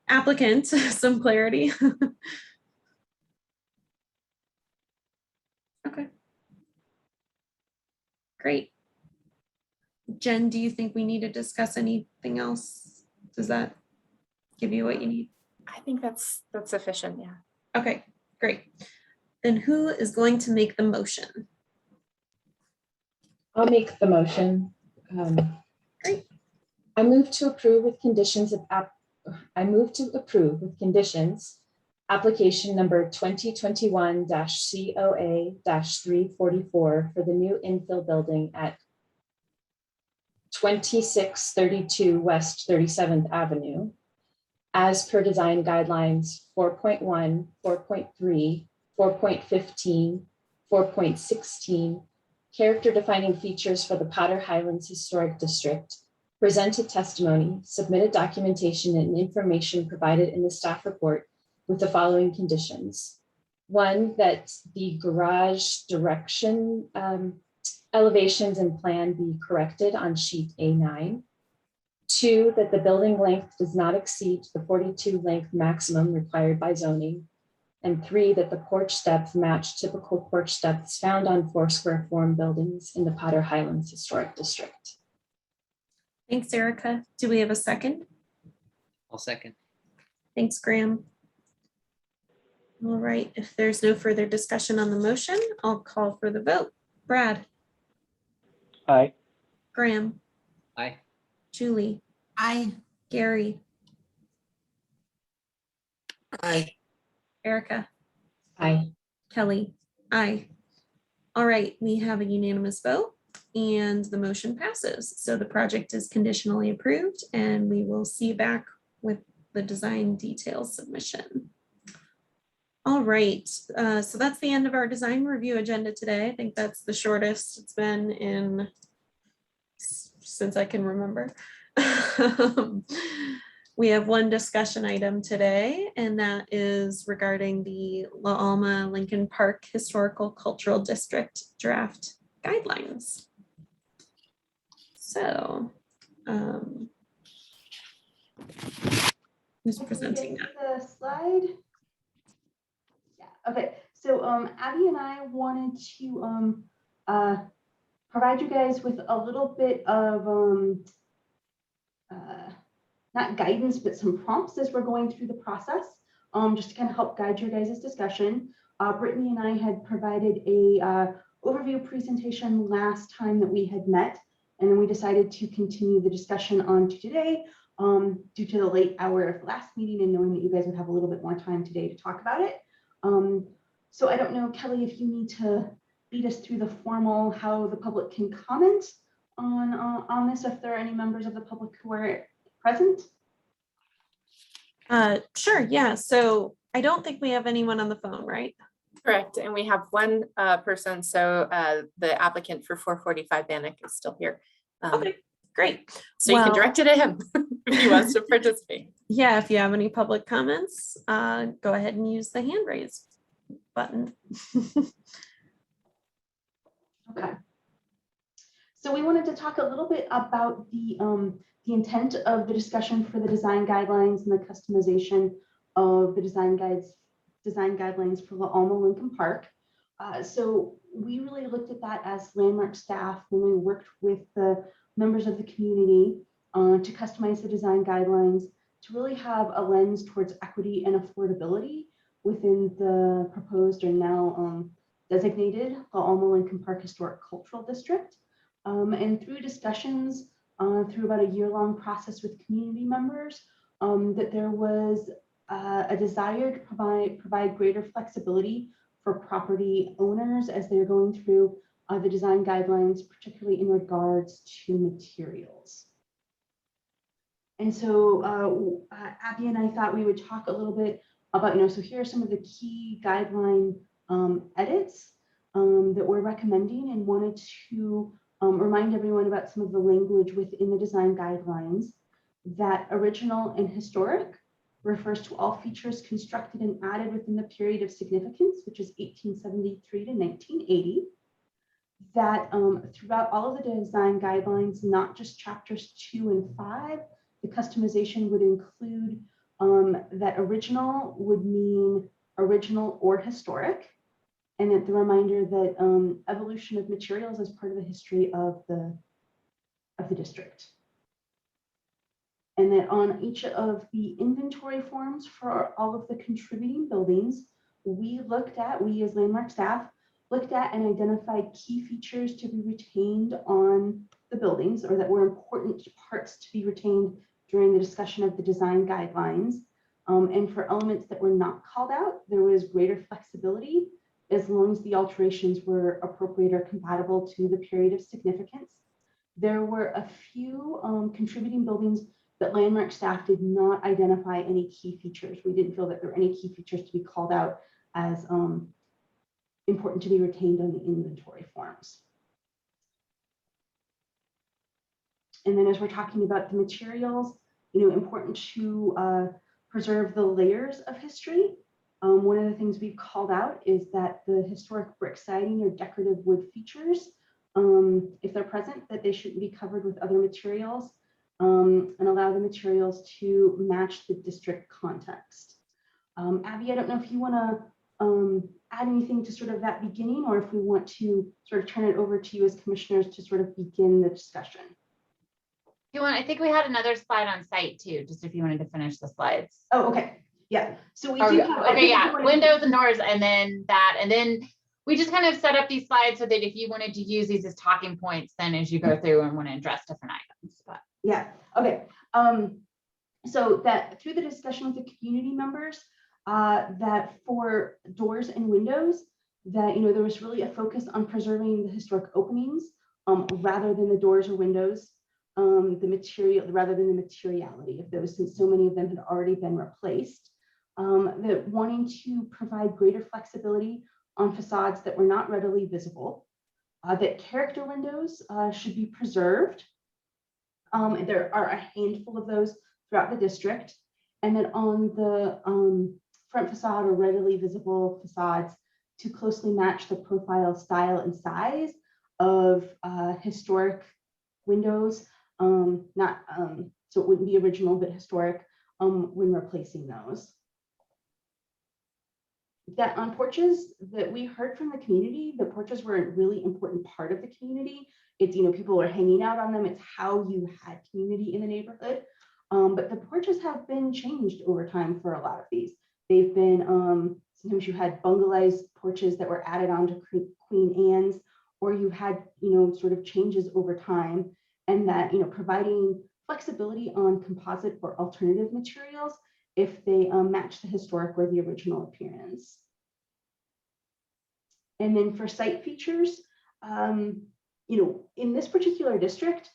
applicant some clarity? Okay. Great. Jen, do you think we need to discuss anything else? Does that give you what you need? I think that's sufficient, yeah. Okay, great. Then who is going to make the motion? I'll make the motion. Great. I move to approve with conditions application number 2021-COA-344 for the new infill building at 2632 West 37th Avenue, as per design guidelines 4.1, 4.3, 4.15, 4.16, character defining features for the Potter Highlands Historic District, presented testimony, submitted documentation, and information provided in the staff report with the following conditions. One, that the garage direction elevations and plan be corrected on sheet A9. Two, that the building length does not exceed the 42 length maximum required by zoning. And three, that the porch depth match typical porch depths found on 4 square form buildings in the Potter Highlands Historic District. Thanks, Erica. Do we have a second? I'll second. Thanks, Graham. All right, if there's no further discussion on the motion, I'll call for the vote. Brad, Aye. Graham, Aye. Julie, Aye. Gary, Aye. Erica, Aye. Kelly, aye. All right, we have a unanimous vote and the motion passes. So the project is conditionally approved and we will see you back with the design details submission. All right, so that's the end of our design review agenda today. I think that's the shortest it's been in since I can remember. We have one discussion item today, and that is regarding the La Alma Lincoln Park Historical Cultural District draft guidelines. So, who's presenting that? The slide. Yeah, okay. So Abby and I wanted to provide you guys with a little bit of not guidance, but some prompts as we're going through the process, just to kind of help guide your guys' discussion. Brittany and I had provided a overview presentation last time that we had met, and then we decided to continue the discussion on to today due to the late hour of the last meeting and knowing that you guys would have a little bit more time today to talk about it. So I don't know, Kelly, if you need to lead us through the formal, how the public can comment on this, if there are any members of the public who are present. Sure, yeah. So I don't think we have anyone on the phone, right? Correct. And we have one person. So the applicant for 445 Bannock is still here. Okay, great. So you can Well- direct it at him if he wants to participate. Yeah, if you have any public comments, go ahead and use the hand raise button. Okay. So we wanted to talk a little bit about the intent of the discussion for the design guidelines and the customization of the design guidelines for the Alma Lincoln Park. So we really looked at that as landmark staff when we worked with the members of the community to customize the design guidelines to really have a lens towards equity and affordability within the proposed or now designated the Alma Lincoln Park Historic Cultural District. And through discussions, through about a year-long process with community members, that there was a desire to provide greater flexibility for property owners as they're going through the design guidelines, particularly in regards to materials. And so Abby and I thought we would talk a little bit about, so here are some of the key guideline edits that we're recommending, and wanted to remind everyone about some of the language within the design guidelines. That original and historic refers to all features constructed and added within the period of significance, which is 1873 to 1980. That throughout all of the design guidelines, not just chapters 2 and 5, the customization would include that original would mean original or historic, and that the reminder that evolution of materials is part of the history of the district. And that on each of the inventory forms for all of the contributing buildings, we as landmark staff, looked at and identified key features to be retained on the buildings, or that were important parts to be retained during the discussion of the design guidelines. And for elements that were not called out, there was greater flexibility as long as the alterations were appropriate or compatible to the period of significance. There were a few contributing buildings that landmark staff did not identify any key features. We didn't feel that there were any key features to be called out as important to be retained on the inventory forms. And then as we're talking about the materials, important to preserve the layers of history. One of the things we've called out is that the historic brick siding or decorative wood features, if they're present, that they shouldn't be covered with other materials, and allow the materials to match the district context. Abby, I don't know if you want to add anything to sort of that beginning, or if we want to sort of turn it over to you as commissioners to sort of begin the discussion. I think we had another slide on site too, just if you wanted to finish the slides. Oh, okay. Yeah. So we do have, okay, yeah, windows and doors, and then that, and then we just kind of set up these slides so that if you wanted to use these as talking points, then as you go through and want to address different items. But yeah, okay. So that through the discussion with the community members, that for doors and windows, that there was really a focus on preserving the historic openings rather than the doors or windows, the material rather than the materiality of those, since so many of them had already been replaced. That wanting to provide greater flexibility on facades that were not readily visible, that character windows should be preserved. There are a handful of those throughout the district, and that on the front facade or readily visible facades to closely match the profile, style, and size of historic windows, so it wouldn't be original but historic when replacing those. That on porches, that we heard from the community, the porches were a really important part of the community. It's, people were hanging out on them. It's how you had community in the neighborhood. But the porches have been changed over time for a lot of these. They've been, sometimes you had bungalows porches that were added on to Queen Anne's, or you had, sort of changes over time, and that, providing flexibility on composite or alternative materials if they match the historic or the original appearance. And then for site features, in this particular district,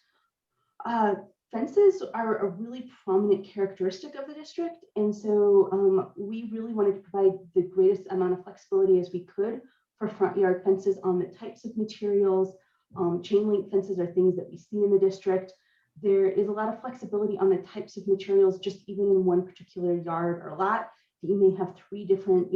fences are a really prominent characteristic of the district. And so we really wanted to provide the greatest amount of flexibility as we could for front yard fences on the types of materials. Chain link fences are things that we see in the district. There is a lot of flexibility on the types of materials, just even in one particular yard or lot. You may have 3 different,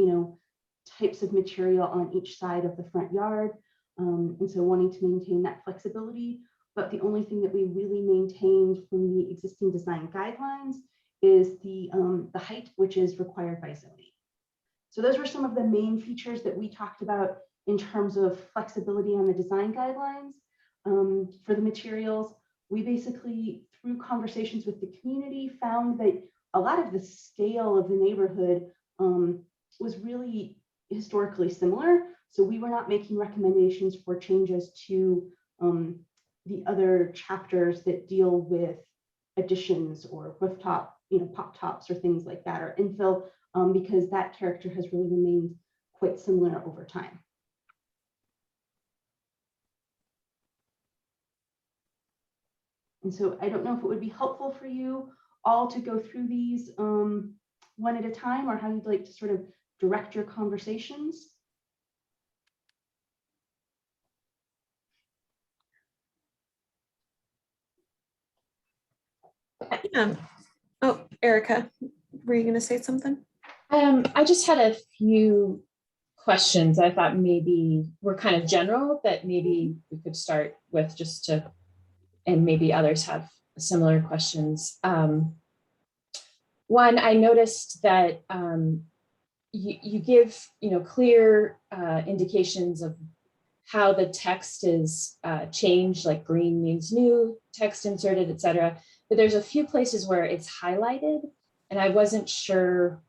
types of material on each side of the front yard. And so wanting to maintain that flexibility. But the only thing that we really maintained from the existing design guidelines is the height, which is required by zoning. So those were some of the main features that we talked about in terms of flexibility on the design guidelines. For the materials, we basically, through conversations with the community, found that a lot of the scale of the neighborhood was really historically similar. So we were not making recommendations for changes to the other chapters that deal with additions or rooftop, pop tops or things like that, or infill, because that character has really remained quite similar over time. And so I don't know if it would be helpful for you all to go through these one at a time, or how you'd like to sort of direct your conversations. Yeah. Oh, Erica, were you going to say something? I just had a few questions I thought maybe were kind of general that maybe we could start with, just to, and maybe others have similar questions. One, I noticed that you give clear indications of how the text is changed, like green means new, text inserted, etc. But there's a few places where it's highlighted, and I wasn't sure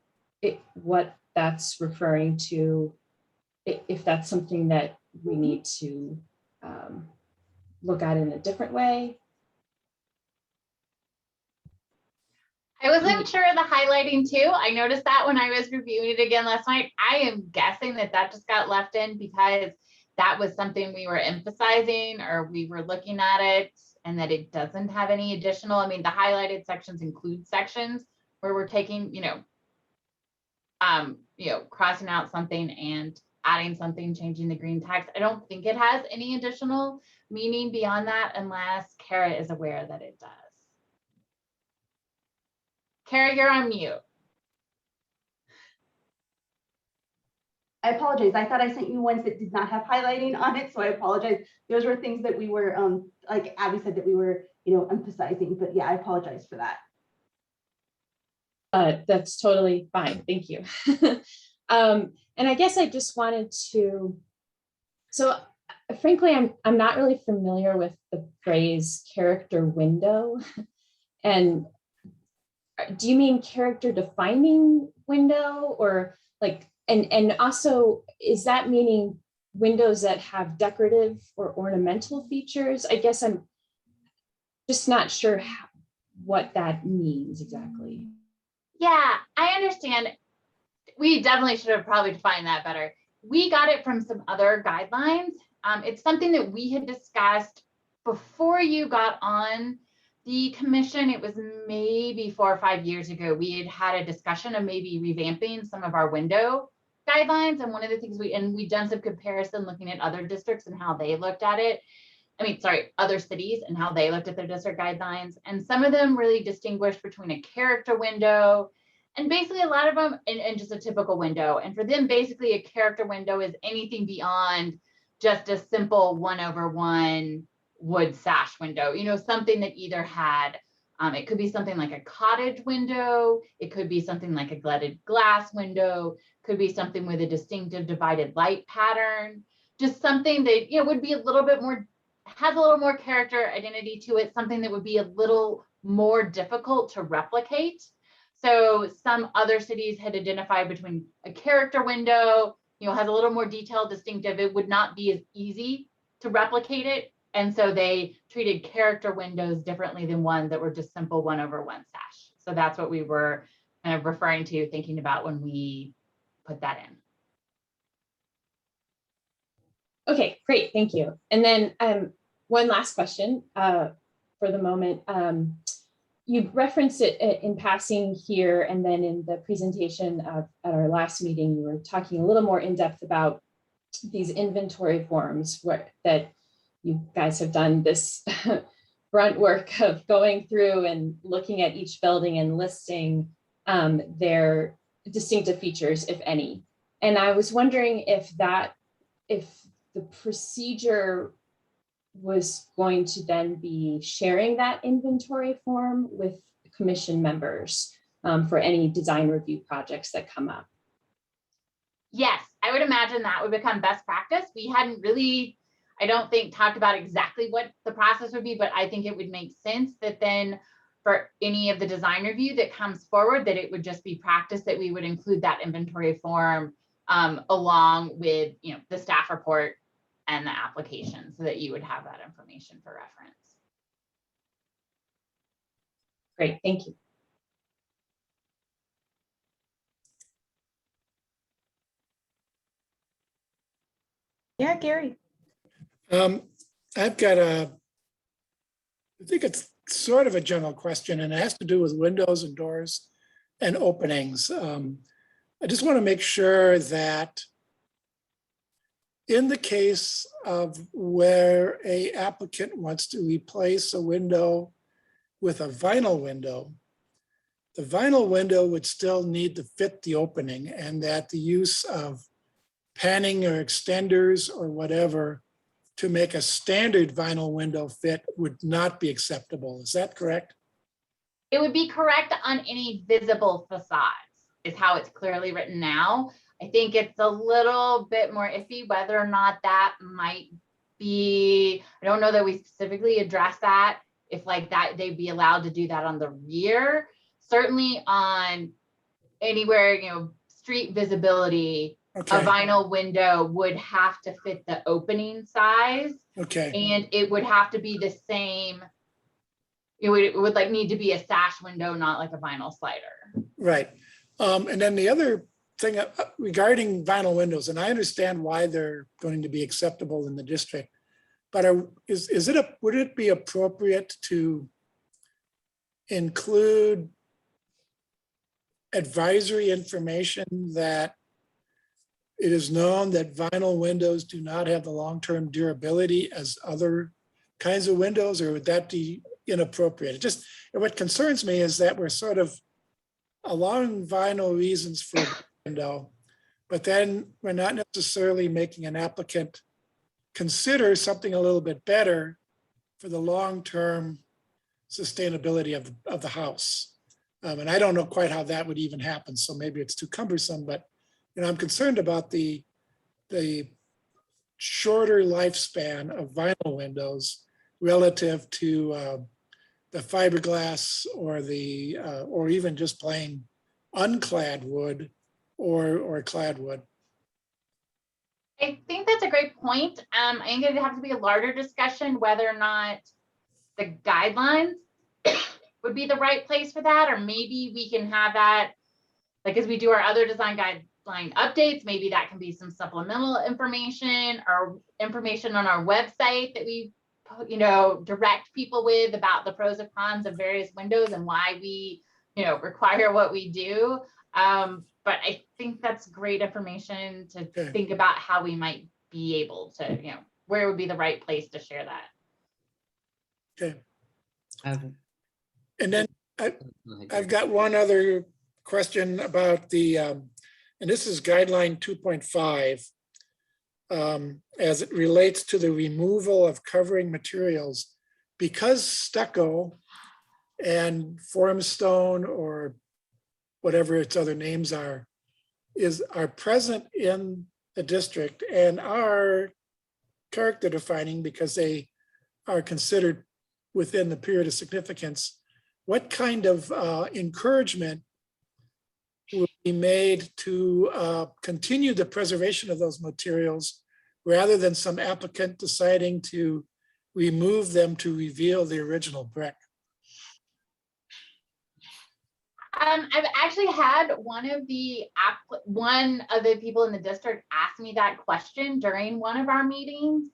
what that's referring to, if that's something that we need to look at in a different way. I wasn't sure of the highlighting too. I noticed that when I was reviewing it again last night. I am guessing that just got left in because that was something we were emphasizing, or we were looking at it, and that it doesn't have any additional. I mean, the highlighted sections include sections where we're taking, crossing out something and adding something, changing the green text. I don't think it has any additional meaning beyond that, unless Kara is aware that it does. Kara, you're on mute. I apologize. I thought I sent you ones that did not have highlighting on it, so I apologize. Those were things that we were, like Abby said, that we were, emphasizing. But yeah, I apologize for that. That's totally fine. Thank you. And I guess I just wanted to. So, frankly, I'm not really familiar with the phrase character window. And do you mean character defining window, or like, and also, is that meaning windows that have decorative or ornamental features? I guess I'm just not sure what that means exactly. Yeah, I understand. We definitely should have probably defined that better. We got it from some other guidelines. It's something that we had discussed before you got on the commission. It was maybe 4 or 5 years ago. We had a discussion of maybe revamping some of our window guidelines. And one of the things we've done some comparison looking at other districts and how they looked at it. Other cities and how they looked at their district guidelines. And some of them really distinguished between a character window and basically a lot of them and just a typical window. And for them, basically a character window is anything beyond just a simple 1/1 wood sash window, something that either had, it could be something like a cottage window. It could be something like a gledded glass window, could be something with a distinctive divided light pattern, just something that, would be a little bit more, has a little more character identity to it, something that would be a little more difficult to replicate. So some other cities had identified between a character window, has a little more detailed, distinctive. It would not be as easy to replicate it. And so they treated character windows differently than ones that were just simple 1/1 sash. So that's what we were kind of referring to, thinking about when we put that in. Okay, great, thank you. And then one last question for the moment. You referenced it in passing here, and then in the presentation at our last meeting, you were talking a little more in depth about these inventory forms that you guys have done this grunt work of going through and looking at each building and listing their distinctive features, if any. And I was wondering if the procedure was going to then be sharing that inventory form with commission members for any design review projects that come up. Yes, I would imagine that would become best practice. We hadn't really, I don't think, talked about exactly what the process would be, but I think it would make sense that then for any of the design review that comes forward, that it would just be practice that we would include that inventory form along with, you know, the staff report and the application, so that you would have that information for reference. Great, thank you. Yeah, Gary. I've got I think it's sort of a general question, and it has to do with windows and doors and openings. I just want to make sure that in the case of where a applicant wants to replace a window with a vinyl window, the vinyl window would still need to fit the opening, and that the use of panning or extenders or whatever to make a standard vinyl window fit would not be acceptable. Is that correct? It would be correct on any visible facades, is how it's clearly written now. I think it's a little bit more iffy whether or not that might be, I don't know that we specifically address that, if like that they'd be allowed to do that on the rear. Certainly on anywhere, you know, street visibility, Okay. a vinyl window would have to fit the opening size. Okay. And it would have to be the same, it would like need to be a sash window, not like a vinyl slider. Right. And then the other thing regarding vinyl windows, and I understand why they're going to be acceptable in the district, but would it be appropriate to include advisory information that it is known that vinyl windows do not have the long-term durability as other kinds of windows, or would that be inappropriate? What concerns me is that we're sort of allowing vinyl reasons for a window, but then we're not necessarily making an applicant consider something a little bit better for the long-term sustainability of the house. And I don't know quite how that would even happen, so maybe it's too cumbersome, but I'm concerned about the shorter lifespan of vinyl windows relative to the fiberglass or even just plain unclad wood or clad wood. I think that's a great point. I think it'd have to be a larger discussion whether or not the guidelines would be the right place for that, or maybe we can have that, like as we do our other design guideline updates, maybe that can be some supplemental information or information on our website that we, you know, direct people with about the pros and cons of various windows and why we, you know, require what we do. But I think that's great information to think about how we might be able to, you know, where would be the right place to share that. Okay. And then I've got one other question about the, and this is guideline 2.5, as it relates to the removal of covering materials. Because stucco and formstone, or whatever its other names are present in the district and are character defining because they are considered within the period of significance, what kind of encouragement will be made to continue the preservation of those materials rather than some applicant deciding to remove them to reveal the original brick? I've actually had one of the people in the district ask me that question during one of our meetings.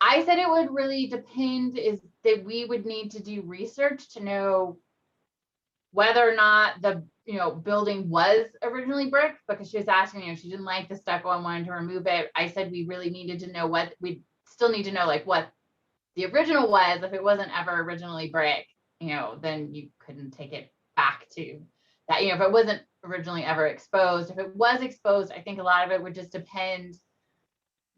I said it would really depend, is that we would need to do research to know whether or not the building was originally brick, because she was asking, she didn't like the stucco and wanted to remove it. I said we really needed to know what we still need to know, like what the original was. If it wasn't ever originally brick, then you couldn't take it back to that. If it wasn't originally ever exposed, if it was exposed, I think a lot of it would just depend.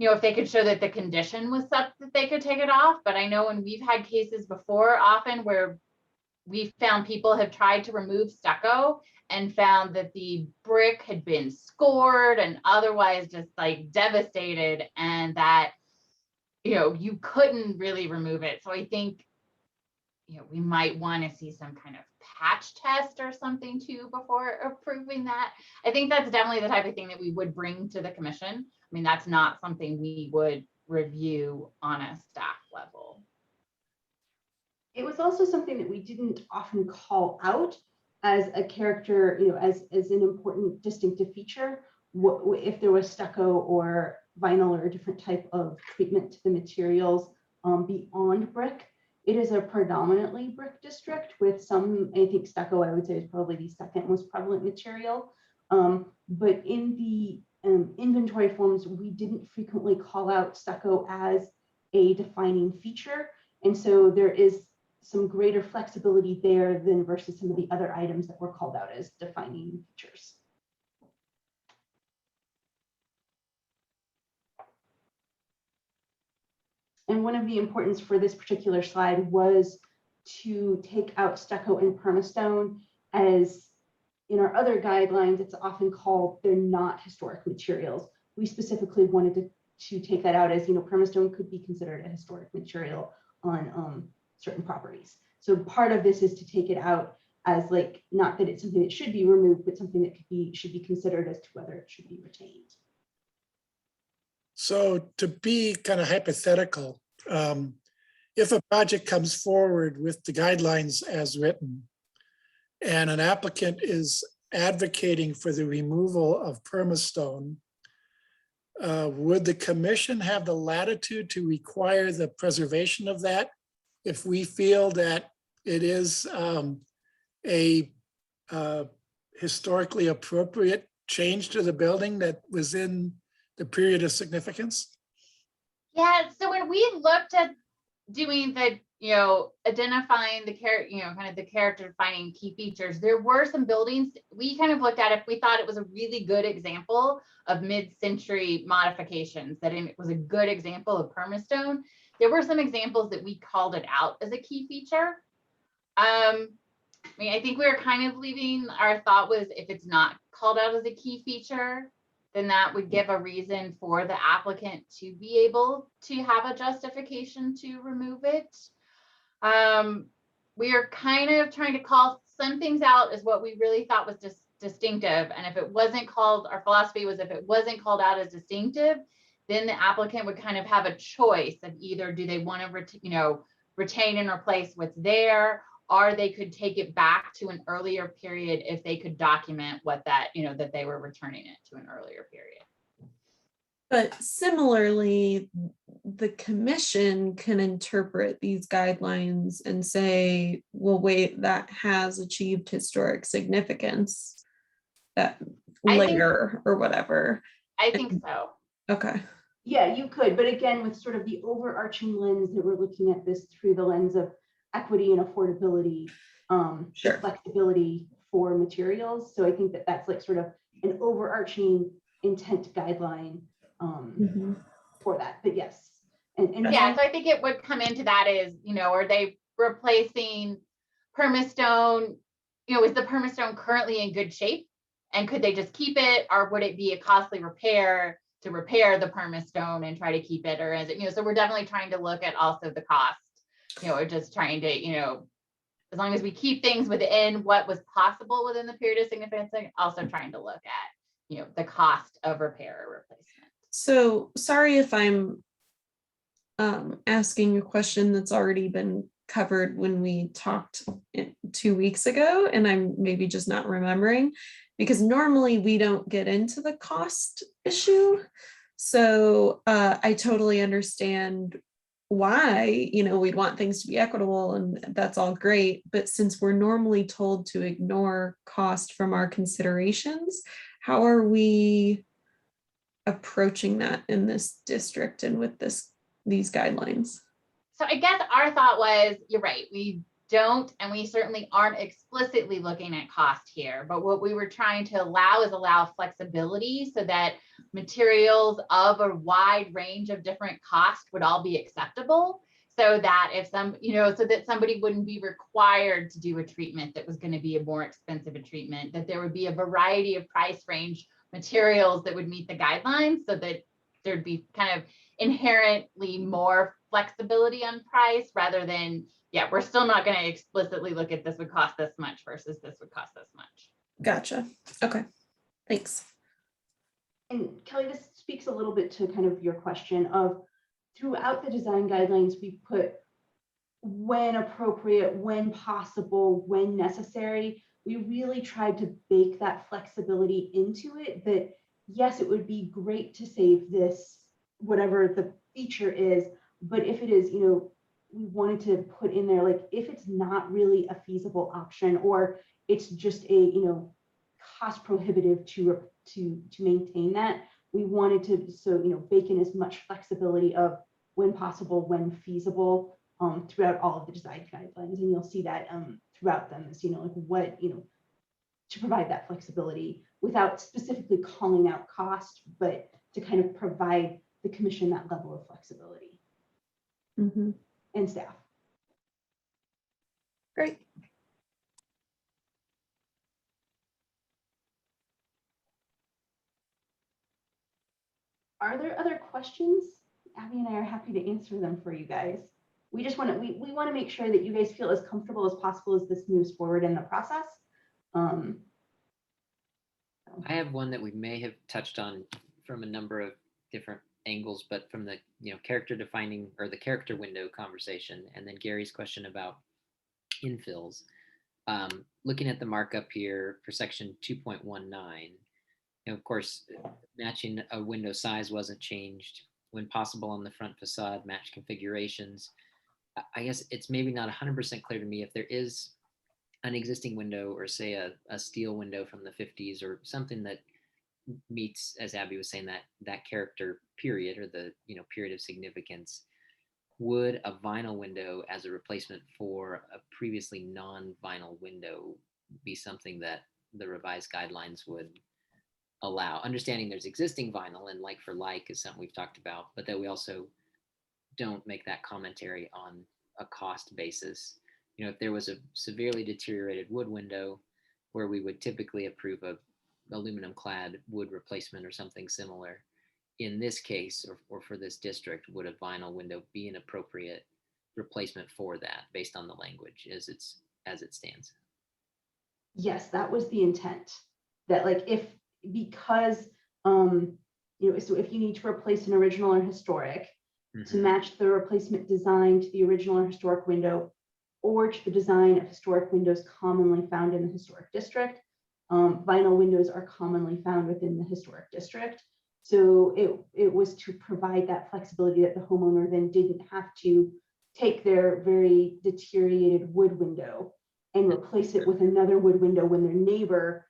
If they could show that the condition was such that they could take it off. But I know when we've had cases before, often where we found people have tried to remove stucco and found that the brick had been scored and otherwise just like devastated, and that, you couldn't really remove it. So I think, we might want to see some kind of patch test or something too before approving that. I think that's definitely the type of thing that we would bring to the commission. I mean, that's not something we would review on a staff level. It was also something that we didn't often call out as a character, as an important distinctive feature. If there was stucco or vinyl or a different type of treatment to the materials beyond brick. It is a predominantly brick district with some, I think stucco, I would say, is probably the second most prevalent material. But in the inventory forms, we didn't frequently call out stucco as a defining feature. And so there is some greater flexibility there than versus some of the other items that were called out as defining features. And one of the importance for this particular slide was to take out stucco and permastone, as in our other guidelines, it's often called, they're not historic materials. We specifically wanted to take that out as, permastone could be considered a historic material on certain properties. So part of this is to take it out as like, not that it's something that should be removed, but something that should be considered as to whether it should be retained. So to be kind of hypothetical, if a project comes forward with the guidelines as written and an applicant is advocating for the removal of permastone, would the commission have the latitude to require the preservation of that if we feel that it is a historically appropriate change to the building that was in the period of significance? Yeah, so when we looked at doing the, identifying the kind of the character defining key features, there were some buildings we kind of looked at if we thought it was a really good example of mid-century modifications, that it was a good example of permastone. There were some examples that we called it out as a key feature. I think we were kind of leaving, our thought was if it's not called out as a key feature, then that would give a reason for the applicant to be able to have a justification to remove it. We are kind of trying to call some things out as what we really thought was just distinctive. And if it wasn't called, our philosophy was if it wasn't called out as distinctive, then the applicant would kind of have a choice of either do they want to, retain and replace what's there, or they could take it back to an earlier period if they could document what that, that they were returning it to an earlier period. But similarly, the commission can interpret these guidelines and say, well, wait, that has achieved historic significance that later or whatever. I think so. Okay. Yeah, you could, but again, with sort of the overarching lens that we're looking at this through the lens of equity and affordability, Sure. flexibility for materials. So I think that that's like sort of an overarching intent guideline for that. But yes, and yeah, so I think it would come into that is, are they replacing permastone? Is the permastone currently in good shape, and could they just keep it, or would it be a costly repair to repair the permastone and try to keep it, or is it, so we're definitely trying to look at also the cost. We're just trying to, as long as we keep things within what was possible within the period of significance, also trying to look at, the cost of repair or replacement. So sorry if I'm asking a question that's already been covered when we talked 2 weeks ago, and I'm maybe just not remembering, because normally we don't get into the cost issue. So I totally understand why, we'd want things to be equitable, and that's all great. But since we're normally told to ignore cost from our considerations, how are we approaching that in this district and with these guidelines? So I guess our thought was, you're right, we don't, and we certainly aren't explicitly looking at cost here, but what we were trying to allow flexibility so that materials of a wide range of different costs would all be acceptable. So that if so that somebody wouldn't be required to do a treatment that was going to be a more expensive a treatment, that there would be a variety of price range materials that would meet the guidelines, so that there'd be kind of inherently more flexibility on price rather than, yeah, we're still not going to explicitly look at this would cost this much versus this would cost this much. Gotcha. Okay, thanks. And Kelly, this speaks a little bit to kind of your question of, throughout the design guidelines, we put when appropriate, when possible, when necessary. We really tried to bake that flexibility into it, that yes, it would be great to save this, whatever the feature is, but if it is, we wanted to put in there, like, if it's not really a feasible option, or it's just a, cost prohibitive to maintain that, we wanted to, bake in as much flexibility of when possible, when feasible, throughout all of the design guidelines. And you'll see that throughout them is, like what, to provide that flexibility without specifically calling out cost, but to kind of provide the commission that level of flexibility. Mm-hmm. And staff. Great. Are there other questions? Abby and I are happy to answer them for you guys. We just want to, we want to make sure that you guys feel as comfortable as possible as this moves forward in the process. I have one that we may have touched on from a number of different angles, but from the character defining or the character window conversation, and then Gary's question about infills. Looking at the markup here for section 2.19, of course, matching a window size wasn't changed. When possible on the front facade, match configurations. I guess it's maybe not 100% clear to me if there is an existing window, or say a steel window from the 50s or something that meets, as Abby was saying, that character period, or the period of significance. Would a vinyl window as a replacement for a previously non-vinyl window be something that the revised guidelines would allow? Understanding there's existing vinyl and like for like is something we've talked about, but that we also don't make that commentary on a cost basis. If there was a severely deteriorated wood window where we would typically approve a aluminum clad wood replacement or something similar, in this case, or for this district, would a vinyl window be an appropriate replacement for that based on the language as it stands? Yes, that was the intent. That because so if you need to replace an original or historic, to match the replacement design to the original or historic window, or to the design of historic windows commonly found in the historic district. Vinyl windows are commonly found within the historic district. So it was to provide that flexibility that the homeowner then didn't have to take their very deteriorated wood window and replace it with another wood window when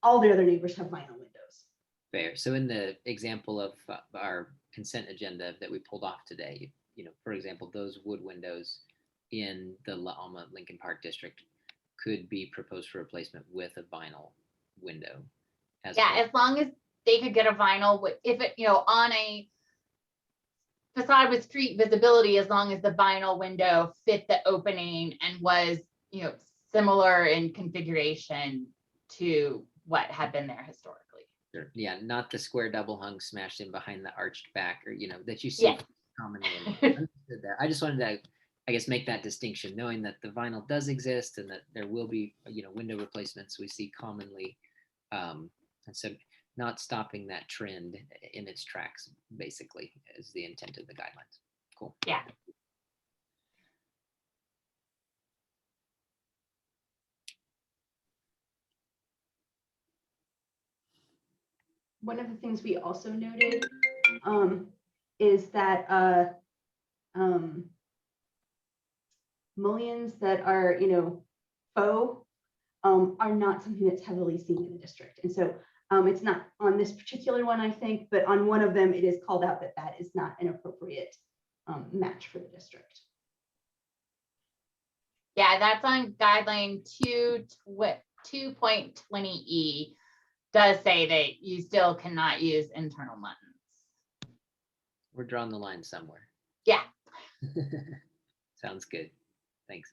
all their other neighbors have vinyl windows. Fair. So in the example of our consent agenda that we pulled off today, for example, those wood windows in the Alma Lincoln Park district could be proposed for replacement with a vinyl window. As long as they could get a vinyl, if it, on a facade with street visibility, as long as the vinyl window fit the opening and was, similar in configuration to what had been there historically. Sure. Yeah, not the square double hung smashed in behind the arched back, or that you see commonly. I just wanted to, I guess, make that distinction, knowing that the vinyl does exist and that there will be, window replacements we see commonly, and so not stopping that trend in its tracks, basically, is the intent of the guidelines. Cool. Yeah. one of the things we also noted is that mullions that are, faux are not something that's heavily seen in the district. And so it's not on this particular one, I think, but on one of them, it is called out that that is not an appropriate match for the district. Yeah, that's on guideline 2.20E does say that you still cannot use internal muttons. We're drawing the line somewhere. Yeah. Sounds good. Thanks.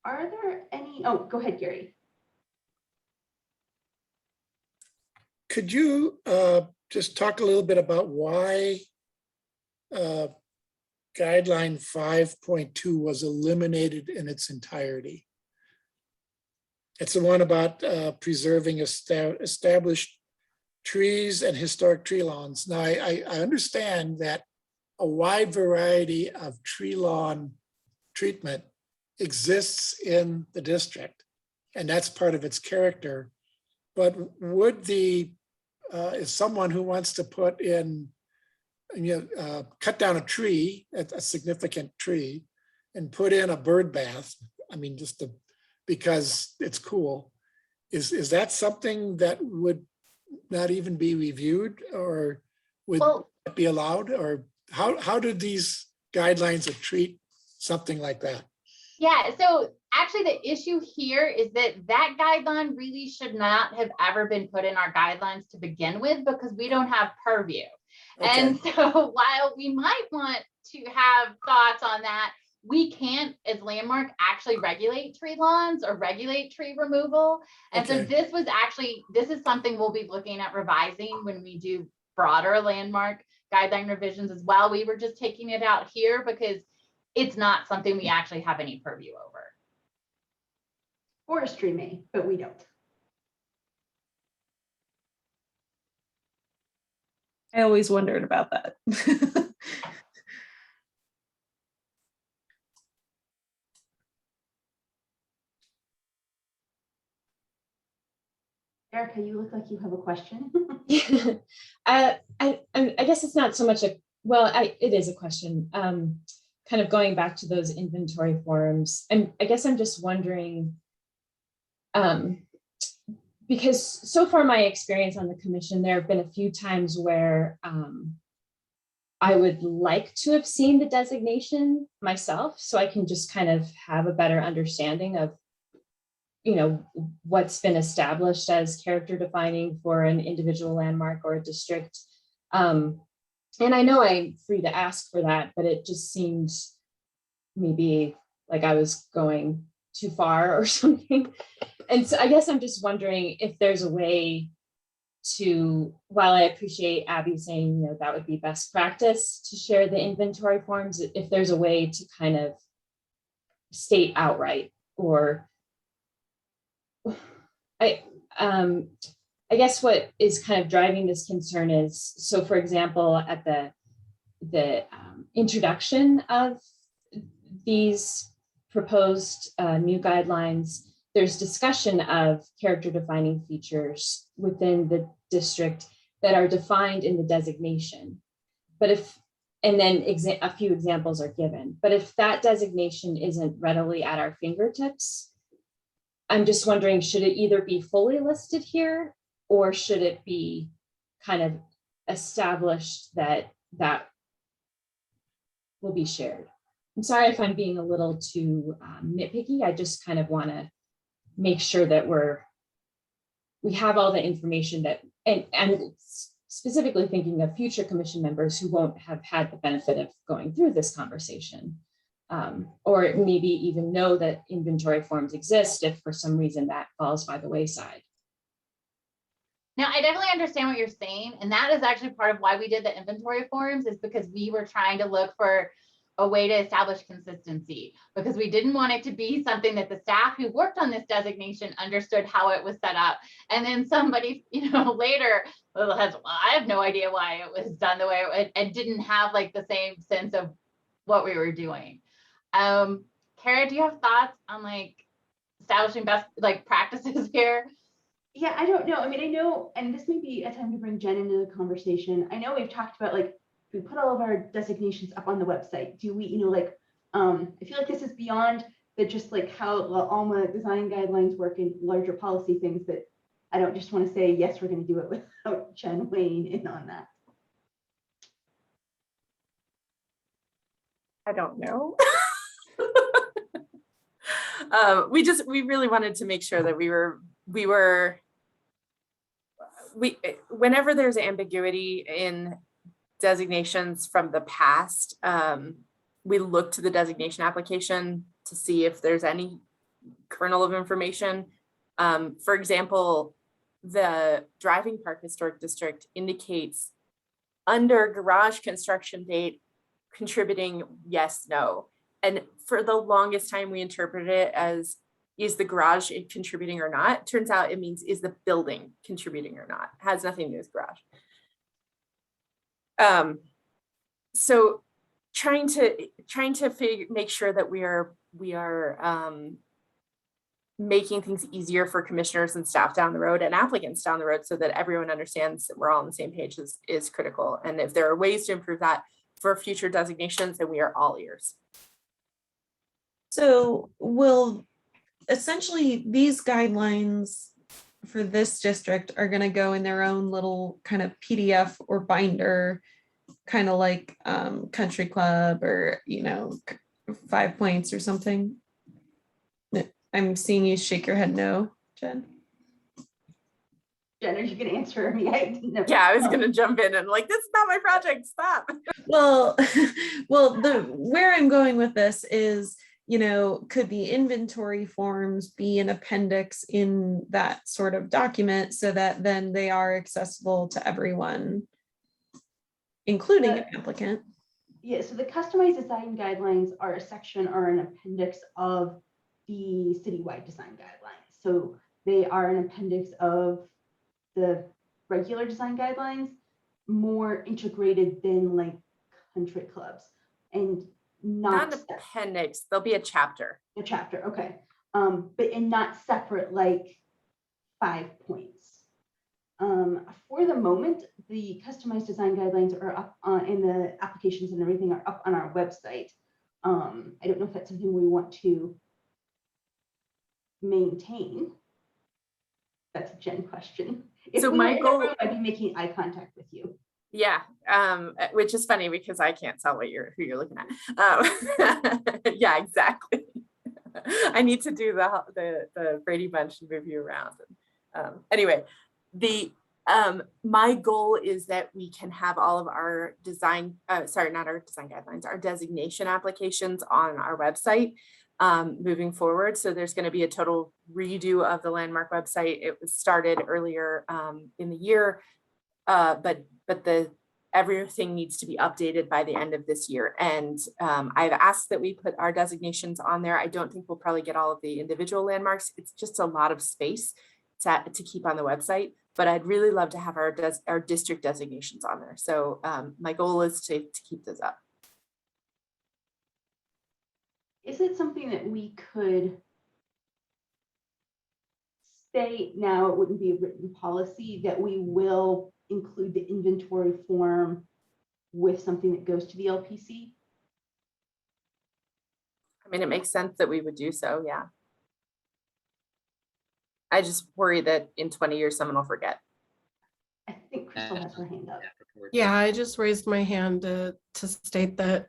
Are there any, oh, go ahead, Gary. Could you just talk a little bit about why guideline 5.2 was eliminated in its entirety? It's the one about preserving established trees and historic tree lawns. Now, I understand that a wide variety of tree lawn treatment exists in the district, and that's part of its character. But would if someone who wants to put in, cut down a tree, a significant tree, and put in a bird bath, I mean, because it's cool, is that something that would not even be reviewed, or would it be allowed? Or how do these guidelines treat something like that? Yeah, so actually the issue here is that guideline really should not have ever been put in our guidelines to begin with, because we don't have purview. Okay. And so while we might want to have thoughts on that, we can't, as Landmark, actually regulate tree lawns or regulate tree removal. And so this is something we'll be looking at revising when we do broader Landmark guideline revisions as well. We were just taking it out here because it's not something we actually have any purview over. Forestry may, but we don't. I always wondered about that. Erica, you look like you have a question. I guess it's not so much it is a question. Kind of going back to those inventory forms, and I guess I'm just wondering, because so far my experience on the commission, there have been a few times where I would like to have seen the designation myself, so I can just kind of have a better understanding of, what's been established as character defining for an individual landmark or a district. And I know I'm free to ask for that, but it just seemed maybe like I was going too far or something. And so I guess I'm just wondering if there's a way to, while I appreciate Abby saying, that would be best practice to share the inventory forms, if there's a way to kind of state outright, or I guess what is kind of driving this concern is, so for example, at the introduction of these proposed new guidelines, there's discussion of character defining features within the district that are defined in the designation. But and then a few examples are given. But if that designation isn't readily at our fingertips, I'm just wondering, should it either be fully listed here, or should it be kind of established that will be shared? I'm sorry if I'm being a little too nitpicky. I just kind of want to make sure that we have all the information that, and specifically thinking of future commission members who won't have had the benefit of going through this conversation. Or maybe even know that inventory forms exist if for some reason that falls by the wayside. Now, I definitely understand what you're saying. And that is actually part of why we did the inventory forms, is because we were trying to look for a way to establish consistency, because we didn't want it to be something that the staff who worked on this designation understood how it was set up. And then somebody, later I have no idea why it was done the way it didn't have like the same sense of what we were doing. Kara, do you have thoughts on like establishing best like practices here? Yeah, I don't know. I mean, I know, and this may be a time to bring Jen into the conversation. I know we've talked about like, we put all of our designations up on the website. Do we, like, I feel like this is beyond the just like how the Alma design guidelines work in larger policy things, but I don't just want to say, yes, we're going to do it without Jen weighing in on that. I don't know. We really wanted to make sure that whenever there's ambiguity in designations from the past, we look to the designation application to see if there's any kernel of information. For example, the Driving Park Historic District indicates under garage construction date, contributing yes, no. And for the longest time, we interpreted it as, is the garage contributing or not? Turns out it means, is the building contributing or not? It has nothing to do with garage. So trying to make sure that we are making things easier for commissioners and staff down the road and applicants down the road so that everyone understands that we're all on the same page is critical. And if there are ways to improve that for future designations, then we are all ears. So will essentially these guidelines for this district are going to go in their own little kind of PDF or binder, kind of like Country Club or, 5 points or something? I'm seeing you shake your head no, Jen. Jen, are you going to answer me? I didn't know. Yeah, I was going to jump in and like, this is not my project, stop. Well, where I'm going with this is, could the inventory forms be an appendix in that sort of document so that then they are accessible to everyone, including an applicant? Yeah, so the customized design guidelines are a section or an appendix of the citywide design guidelines. So they are an appendix of the regular design guidelines, more integrated than like country clubs, and not an appendix. There'll be a chapter. A chapter, okay, but and not separate like 5 points. For the moment, the customized design guidelines are up and the applications and everything are up on our website. I don't know if that's something we want to maintain. That's a Jen question. If So we my were in goal, the room, I'd be making eye contact with you. yeah, which is funny because I can't tell who you're looking at. Yeah, exactly. I need to do the Brady Bunch and move you around. Anyway, my goal is that we can have all of our design, sorry, not our design guidelines, our designation applications on our website moving forward. So there's going to be a total redo of the landmark website. It was started earlier in the year, but everything needs to be updated by the end of this year. And I've asked that we put our designations on there. I don't think we'll probably get all of the individual landmarks. It's just a lot of space to keep on the website, but I'd really love to have our district designations on there. So my goal is to keep those up. Is it something that we could state now, it wouldn't be a written policy, that we will include the inventory form with something that goes to the LPC? I mean, it makes sense that we would do so, yeah. I just worry that in 20 years, someone will forget. I think Crystal has her hand up. Yeah, I just raised my hand to state that,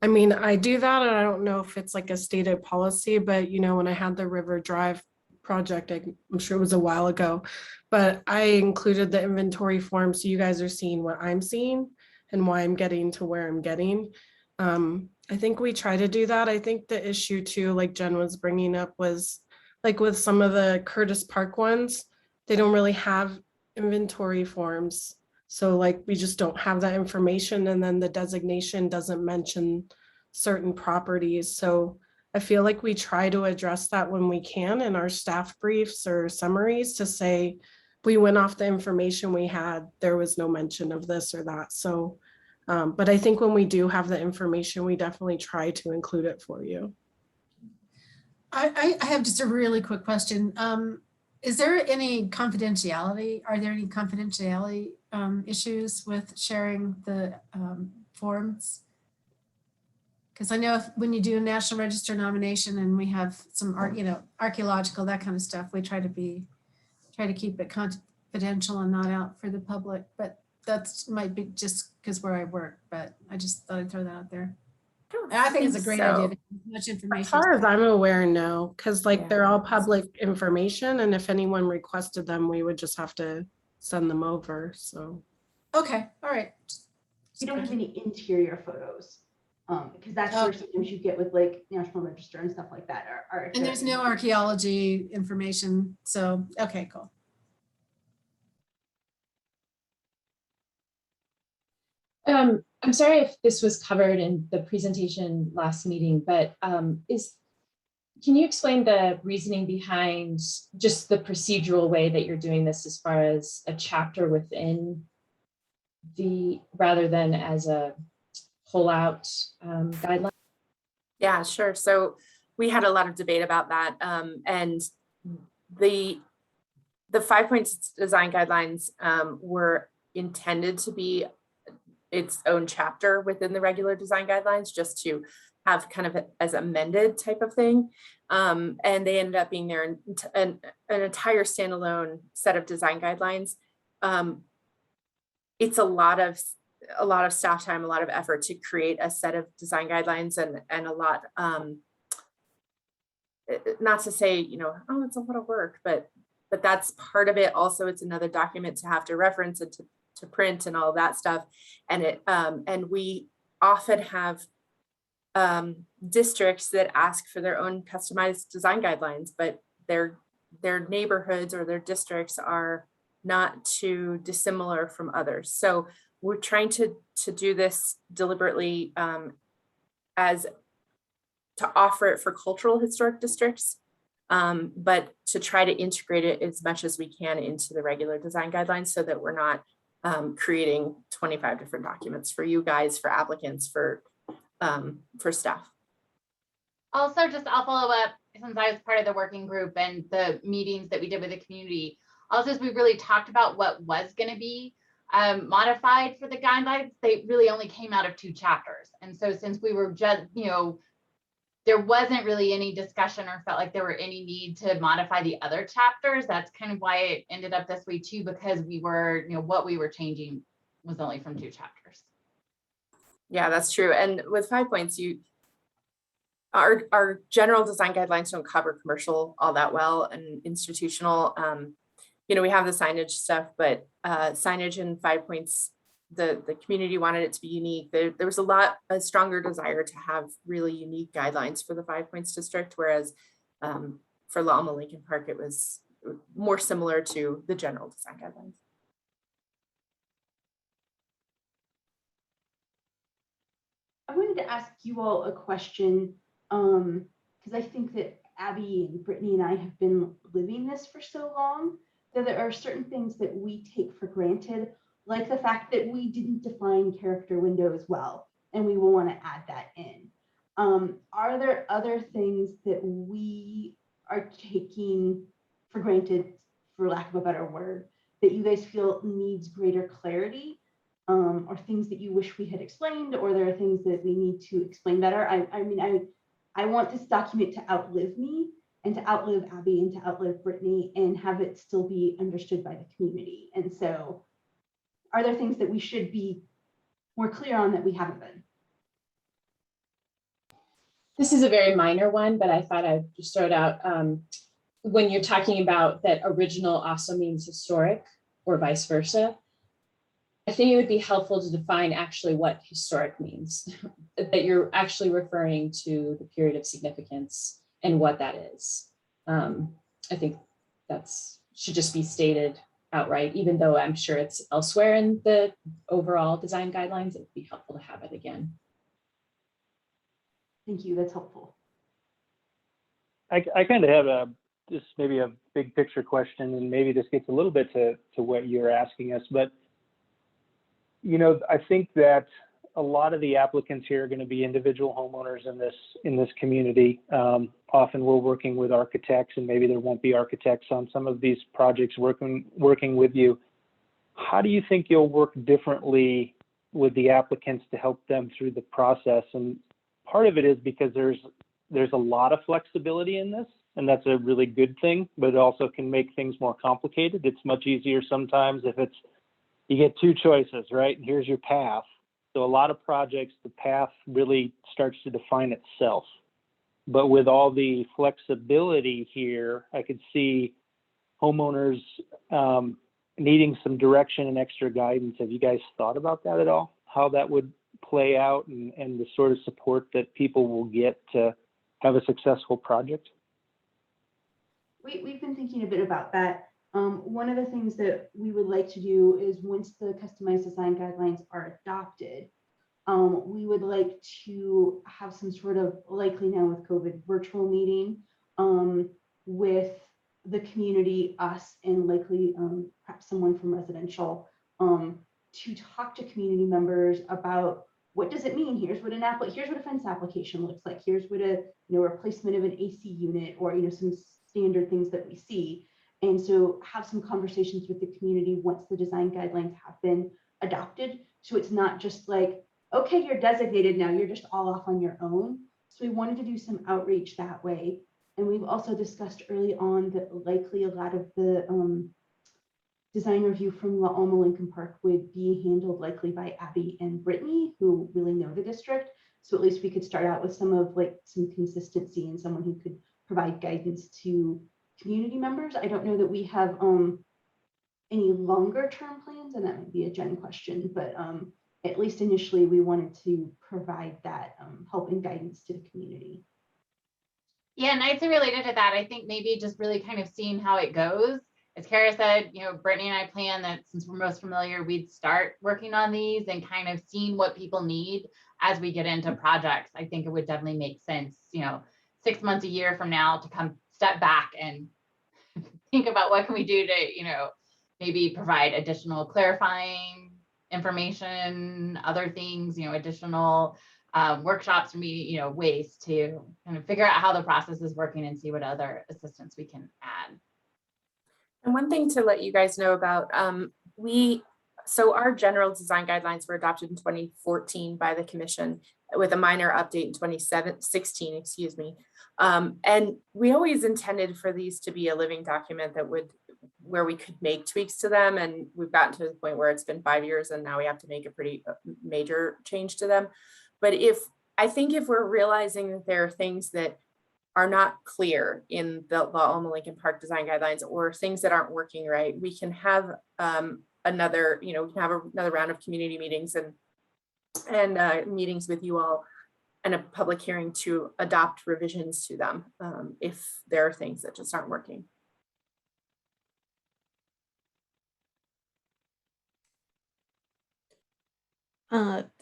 I mean, I do that and I don't know if it's like a stated policy, but when I had the River Drive project, I'm sure it was a while ago, but I included the inventory form so you guys are seeing what I'm seeing and why I'm getting to where I'm getting. I think we try to do that. I think the issue too, like Jen was bringing up, was like with some of the Curtis Park ones, they don't really have inventory forms. So like we just don't have that information, and then the designation doesn't mention certain properties. So I feel like we try to address that when we can in our staff briefs or summaries to say, we went off the information we had, there was no mention of this or that. So, but I think when we do have the information, we definitely try to include it for you. I have just a really quick question. Is there any confidentiality? Are there any confidentiality issues with sharing the forms? Because I know when you do a National Register nomination and we have some archaeological, that kind of stuff, we try to keep it confidential and not out for the public. But that's might be just because where I work. But I just thought I'd throw that out there. I think it's a great idea to have as much As information. far as I'm aware, no, because like Yeah. they're all public information, and if anyone requested them, we would just have to send them over. So Okay, all right. We don't have any interior photos, because that's where sometimes you get with like National Register and stuff like that are. And there's no archaeology information, so, okay, cool. I'm sorry if this was covered in the presentation last meeting, but can you explain the reasoning behind just the procedural way that you're doing this as far as a chapter within rather than as a whole out guideline? Yeah, sure. So we had a lot of debate about that. And the 5 points design guidelines were intended to be its own chapter within the regular design guidelines, just to have kind of as amended type of thing. And they ended up being there an entire standalone set of design guidelines. It's a lot of staff time, a lot of effort to create a set of design guidelines, and a lot, not to say, oh, it's a lot of work, but that's part of it. Also, it's another document to have to reference and to print and all of that stuff. And and we often have districts that ask for their own customized design guidelines, but their neighborhoods or their districts are not too dissimilar from others. So we're trying to do this deliberately as to offer it for cultural historic districts, but to try to integrate it as much as we can into the regular design guidelines, so that we're not creating 25 different documents for you guys, for applicants, for staff. Also, I'll follow up, since I was part of the working group and the meetings that we did with the community. Also, as we really talked about what was going to be modified for the guidelines, they really only came out of 2 chapters. And so since we were just, there wasn't really any discussion or felt like there were any need to modify the other chapters. That's kind of why it ended up this way too, because we were, what we were changing was only from 2 chapters. Yeah, that's true. And with 5 points, our general design guidelines don't cover commercial all that well, and institutional. We have the signage stuff, but signage in 5 points, the community wanted it to be unique. There was a stronger desire to have really unique guidelines for the 5 points district, whereas for La Alma Lincoln Park, it was more similar to the general design guidelines. I wanted to ask you all a question, because I think that Abby and Brittany and I have been living this for so long that there are certain things that we take for granted, like the fact that we didn't define character windows well, and we will want to add that in. Are there other things that we are taking for granted, for lack of a better word, that you guys feel needs greater clarity? Or things that you wish we had explained, or there are things that we need to explain better? I want this document to outlive me, and to outlive Abby, and to outlive Brittany, and have it still be understood by the community. And so, are there things that we should be more clear on that we haven't been? This is a very minor one, but I thought I'd just throw it out. When you're talking about that original also means historic, or vice versa, I think it would be helpful to define actually what historic means, that you're actually referring to the period of significance and what that is. I think that's should just be stated outright, even though I'm sure it's elsewhere in the overall design guidelines. It'd be helpful to have it again. Thank you, that's helpful. I kind of have just maybe a big picture question, and maybe this gets a little bit to what you're asking us, but I think that a lot of the applicants here are going to be individual homeowners in this community. Often we're working with architects, and maybe there won't be architects on some of these projects working with you. How do you think you'll work differently with the applicants to help them through the process? And part of it is because there's a lot of flexibility in this, and that's a really good thing, but it also can make things more complicated. It's much easier sometimes if you get two choices, right? And here's your path. So a lot of projects, the path really starts to define itself. But with all the flexibility here, I could see homeowners needing some direction and extra guidance. Have you guys thought about that at all? How that would play out and the sort of support that people will get to have a successful project? We've been thinking a bit about that. One of the things that we would like to do is once the customized design guidelines are adopted, we would like to have some sort of, likely now with COVID, virtual meeting with the community, us, and likely perhaps someone from residential to talk to community members about what does it mean. Here's what here's what a fence application looks like. Here's what a replacement of an AC unit, or some standard things that we see. And so have some conversations with the community once the design guidelines have been adopted. So it's not just like, okay, you're designated now, you're just all off on your own. So we wanted to do some outreach that way. And we've also discussed early on that likely a lot of the design review from La Alma Lincoln Park would be handled likely by Abby and Brittany, who really know the district. So at least we could start out with some consistency and someone who could provide guidance to community members. I don't know that we have any longer term plans, and that might be a Jen question, but at least initially we wanted to provide that help and guidance to the community. Yeah, and I'd say related to that, I think maybe just really kind of seeing how it goes. As Kara said, Brittany and I plan that since we're most familiar, we'd start working on these and kind of seeing what people need as we get into projects. I think it would definitely make sense, 6 months, a year from now, to come step back and think about what can we do to, maybe provide additional clarifying information, other things, additional workshops, or ways to kind of figure out how the process is working and see what other assistance we can add. And one thing to let you guys know about, so our general design guidelines were adopted in 2014 by the commission with a minor update in 2016, excuse me. And we always intended for these to be a living document where we could make tweaks to them. And we've gotten to the point where it's been 5 years and now we have to make a pretty major change to them. But I think if we're realizing that there are things that are not clear in the Alma Lincoln Park design guidelines, or things that aren't working right, we can have another round of community meetings and meetings with you all, and a public hearing to adopt revisions to them if there are things that just aren't working.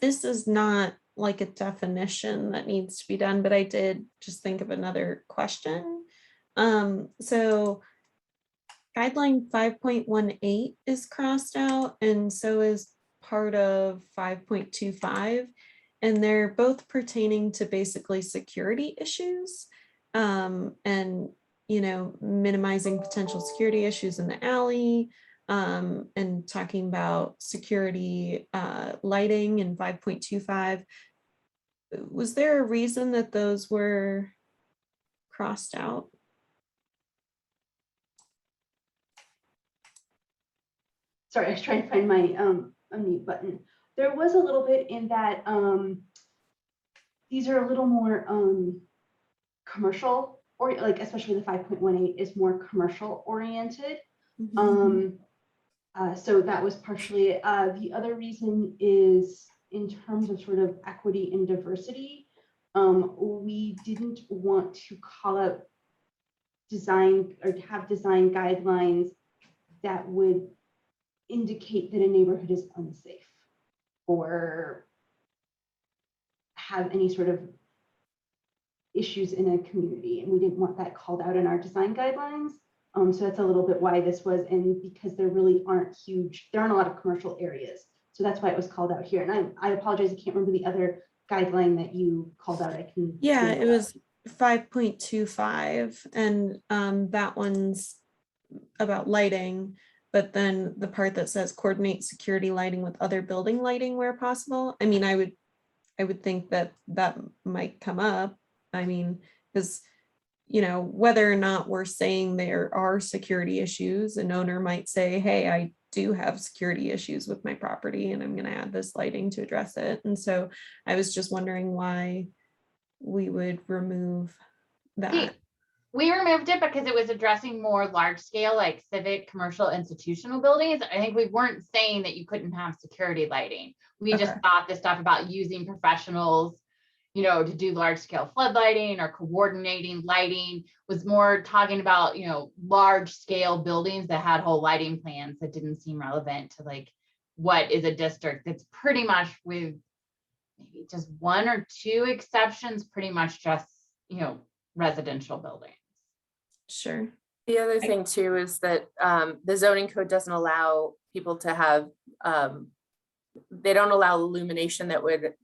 This is not like a definition that needs to be done, but I did just think of another question. So guideline 5.18 is crossed out, and so is part of 5.25, and they're both pertaining to basically security issues and minimizing potential security issues in the alley, and talking about security lighting in 5.25. Was there a reason that those were crossed out? Sorry, I was trying to find my unmute button. There was a little bit in that these are a little more commercial, or especially the 5.18 is more commercial oriented. Mm-hmm. So that was partially the other reason is in terms of sort of equity and diversity. We didn't want to call out design or have design guidelines that would indicate that a neighborhood is unsafe or have any sort of issues in a community. And we didn't want that called out in our design guidelines. So that's a little bit why this was, and because there really aren't a lot of commercial areas. So that's why it was called out here. And I apologize, I can't remember the other guideline that you called out. I can. Yeah, bring it that up. was 5.25, and that one's about lighting, but then the part that says coordinate security lighting with other building lighting where possible. I mean, I would think that that might come up. I mean, because, you know, whether or not we're saying there are security issues, an owner might say, hey, I do have security issues with my property and I'm going to add this lighting to address it. And so I was just wondering why we would remove that. We removed it because it was addressing more large scale, like civic, commercial, institutional buildings. I think we weren't saying that you couldn't have security lighting. We just Okay. thought the stuff about using professionals, you know, to do large scale flood lighting or coordinating lighting was more talking about, you know, large scale buildings that had whole lighting plans that didn't seem relevant to like what is a district that's pretty much, with maybe just one or two exceptions, pretty much just, you know, residential buildings. Sure. The other thing too is that the zoning code doesn't allow people to have, they don't allow illumination that would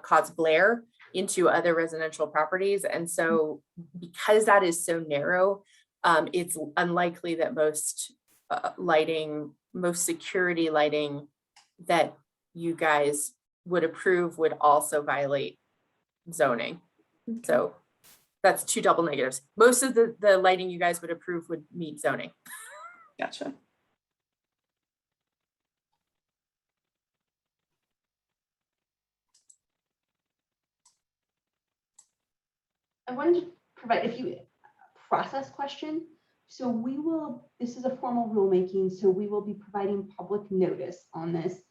cause glare into other residential properties. And so because that is so narrow, it's unlikely that most lighting, most security lighting that you guys would approve would also violate zoning. So that's two double negatives. Most of the lighting you guys would approve would meet zoning. Gotcha. I wanted to provide a process question. So we will, this is a formal rulemaking, so we will be providing public notice on this.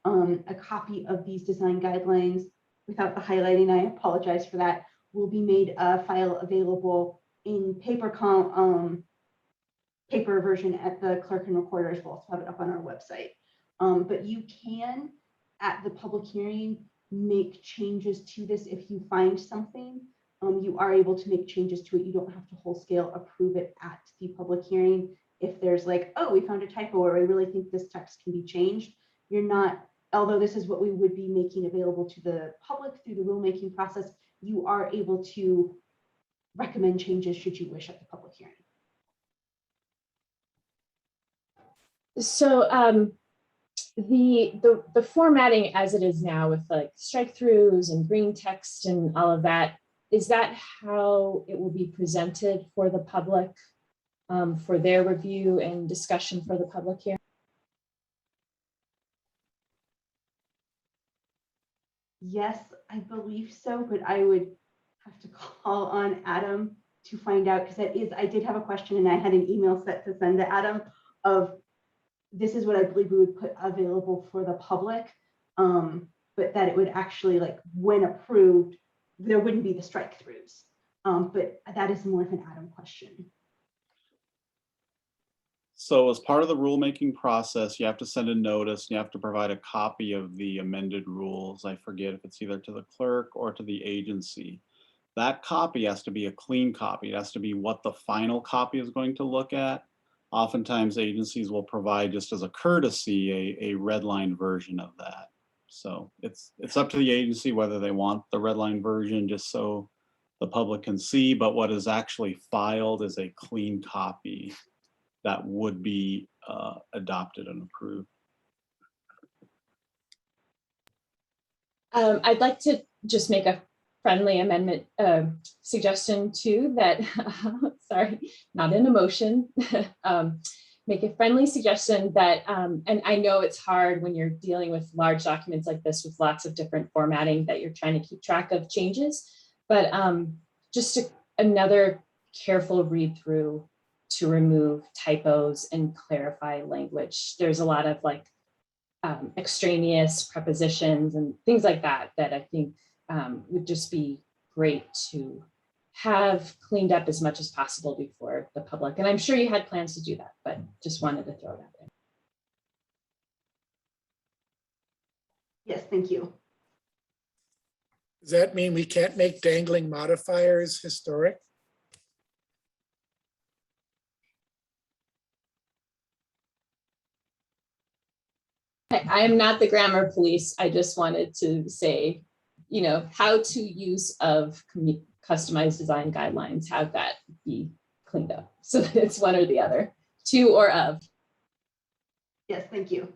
A copy of these design guidelines without the highlighting, I apologize for that, will be made a file available in paper version at the clerk and recorder. We'll also have it up on our website. But you can, at the public hearing, make changes to this if you find something. You are able to make changes to it. You don't have to whole scale approve it at the public hearing. If there's like, oh, we found a typo, or I really think this text can be changed, you're not, although this is what we would be making available to the public through the rulemaking process, you are able to recommend changes should you wish at the public hearing. So the formatting as it is now with like strike throughs and green text and all of that, is that how it will be presented for the public for their review and discussion for the public hearing? Yes, I believe so, but I would have to call on Adam to find out, because that is, I did have a question and I had an email set to send to Adam of, this is what I believe we would put available for the public, but that it would actually, like, when approved, there wouldn't be the strike throughs. But that is more of an Adam question. So as part of the rulemaking process, you have to send a notice, and you have to provide a copy of the amended rules. I forget if it's either to the clerk or to the agency. That copy has to be a clean copy. It has to be what the final copy is going to look at. Oftentimes agencies will provide, just as a courtesy, a redlined version of that. So it's up to the agency whether they want the redline version just so the public can see, but what is actually filed is a clean copy that would be adopted and approved. I'd like to just make a friendly amendment suggestion too, that, sorry, not an emotion, make a friendly suggestion that, and I know it's hard when you're dealing with large documents like this with lots of different formatting that you're trying to keep track of changes, but just another careful read through to remove typos and clarify language. There's a lot of like extraneous prepositions and things like that that I think would just be great to have cleaned up as much as possible before the public. And I'm sure you had plans to do that, but just wanted to throw it out there. Yes, thank you. Does that mean we can't make dangling modifiers historic? I am not the grammar police. I just wanted to say, you know, how to use of customized design guidelines, have that be cleaned up so that it's one or the other, to or of. Yes, thank you.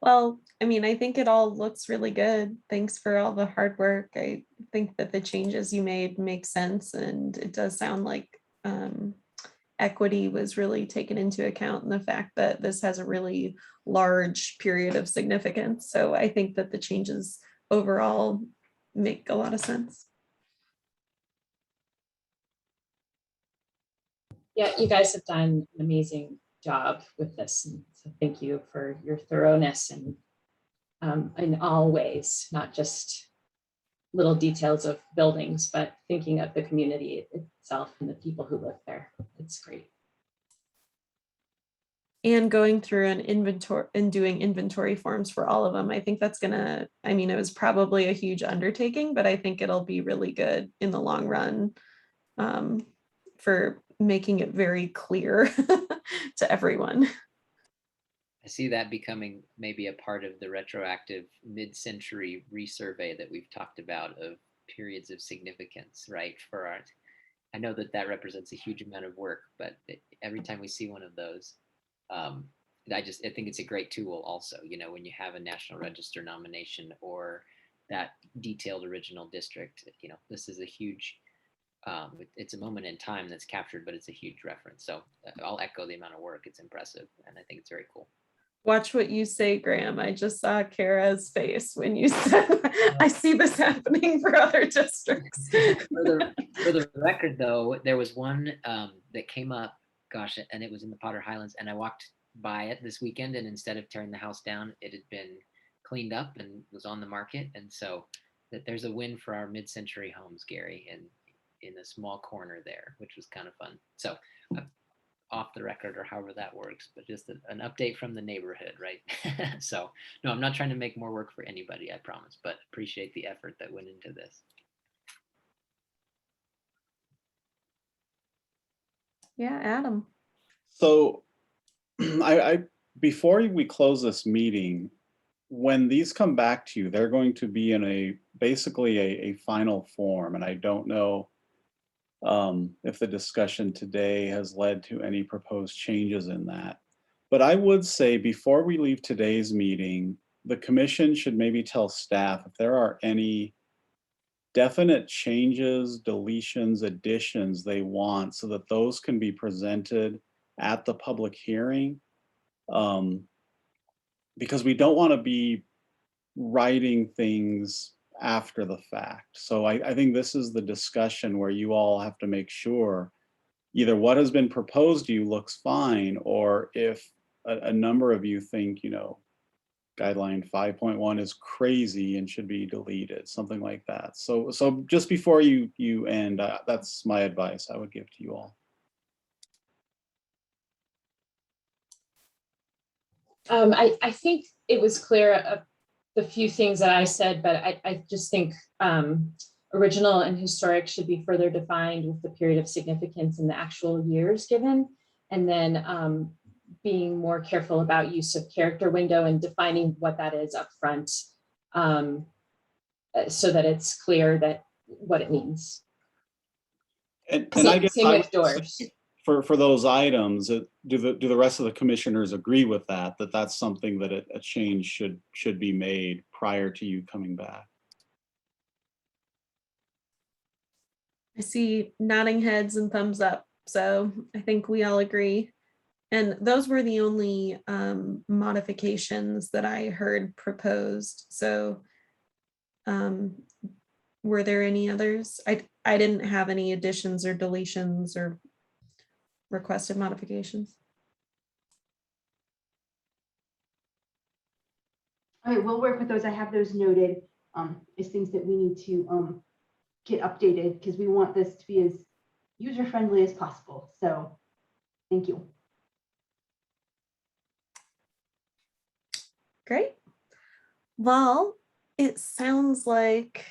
Well, I mean, I think it all looks really good. Thanks for all the hard work. I think that the changes you made make sense, and it does sound like equity was really taken into account in the fact that this has a really large period of significance. So I think that the changes overall make a lot of sense. Yeah, you guys have done an amazing job with this. And so thank you for your thoroughness and in all ways, not just little details of buildings, but thinking of the community itself and the people who live there. It's great. And going through an inventory and doing inventory forms for all of them. I think that's gonna, I mean, it was probably a huge undertaking, but I think it'll be really good in the long run for making it very clear to everyone. I see that becoming maybe a part of the retroactive mid-century resurvey that we've talked about of periods of significance, right? For art. I know that that represents a huge amount of work, but every time we see one of those, I think it's a great tool also, you know, when you have a National Register nomination or that detailed original district, you know, this is a huge, it's a moment in time that's captured, but it's a huge reference. So I'll echo the amount of work. It's impressive. And I think it's very cool. Watch what you say, Graham. I just saw Kara's face when you said, I see this happening for other districts. For the record, though, there was one that came up, gosh, and it was in the Potter Highlands, and I walked by it this weekend, and instead of tearing the house down, it had been cleaned up and was on the market. And so that there's a win for our mid-century homes, Gary, and in a small corner there, which was kind of fun. So off the record or however that works, but just an update from the neighborhood, right? So no, I'm not trying to make more work for anybody, I promise, but appreciate the effort that went into this. Yeah, Adam. So I before we close this meeting, when these come back to you, they're going to be in basically a final form. And I don't know if the discussion today has led to any proposed changes in that. But I would say before we leave today's meeting, the commission should maybe tell staff if there are any definite changes, deletions, additions they want so that those can be presented at the public hearing. Because we don't want to be writing things after the fact. So I think this is the discussion where you all have to make sure either what has been proposed to you looks fine, or if a number of you think, you know, guideline 5.1 is crazy and should be deleted, something like that. So just before you end, that's my advice I would give to you all. I think it was clear the few things that I said, but I just think original and historic should be further defined with the period of significance and the actual years given. And then being more careful about use of character window and defining what that is up front so that it's clear that what it means. And I guess same with doors. For those items, do the rest of the commissioners agree with that that's something that a change should be made prior to you coming back? I see nodding heads and thumbs up. So I think we all agree. And those were the only modifications that I heard proposed. So were there any others? I didn't have any additions or deletions or requested modifications. All right, we'll work with those. I have those noted as things that we need to get updated because we want this to be as user-friendly as possible. So thank you. Great. Well, it sounds like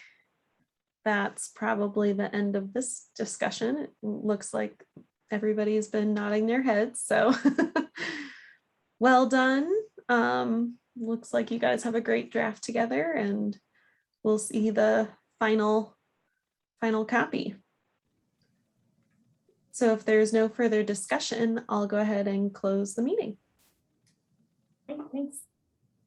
that's probably the end of this discussion. It looks like everybody's been nodding their heads, so well done. Looks like you guys have a great draft together, and we'll see the final copy. So if there's no further discussion, I'll go ahead and close the meeting. Thanks.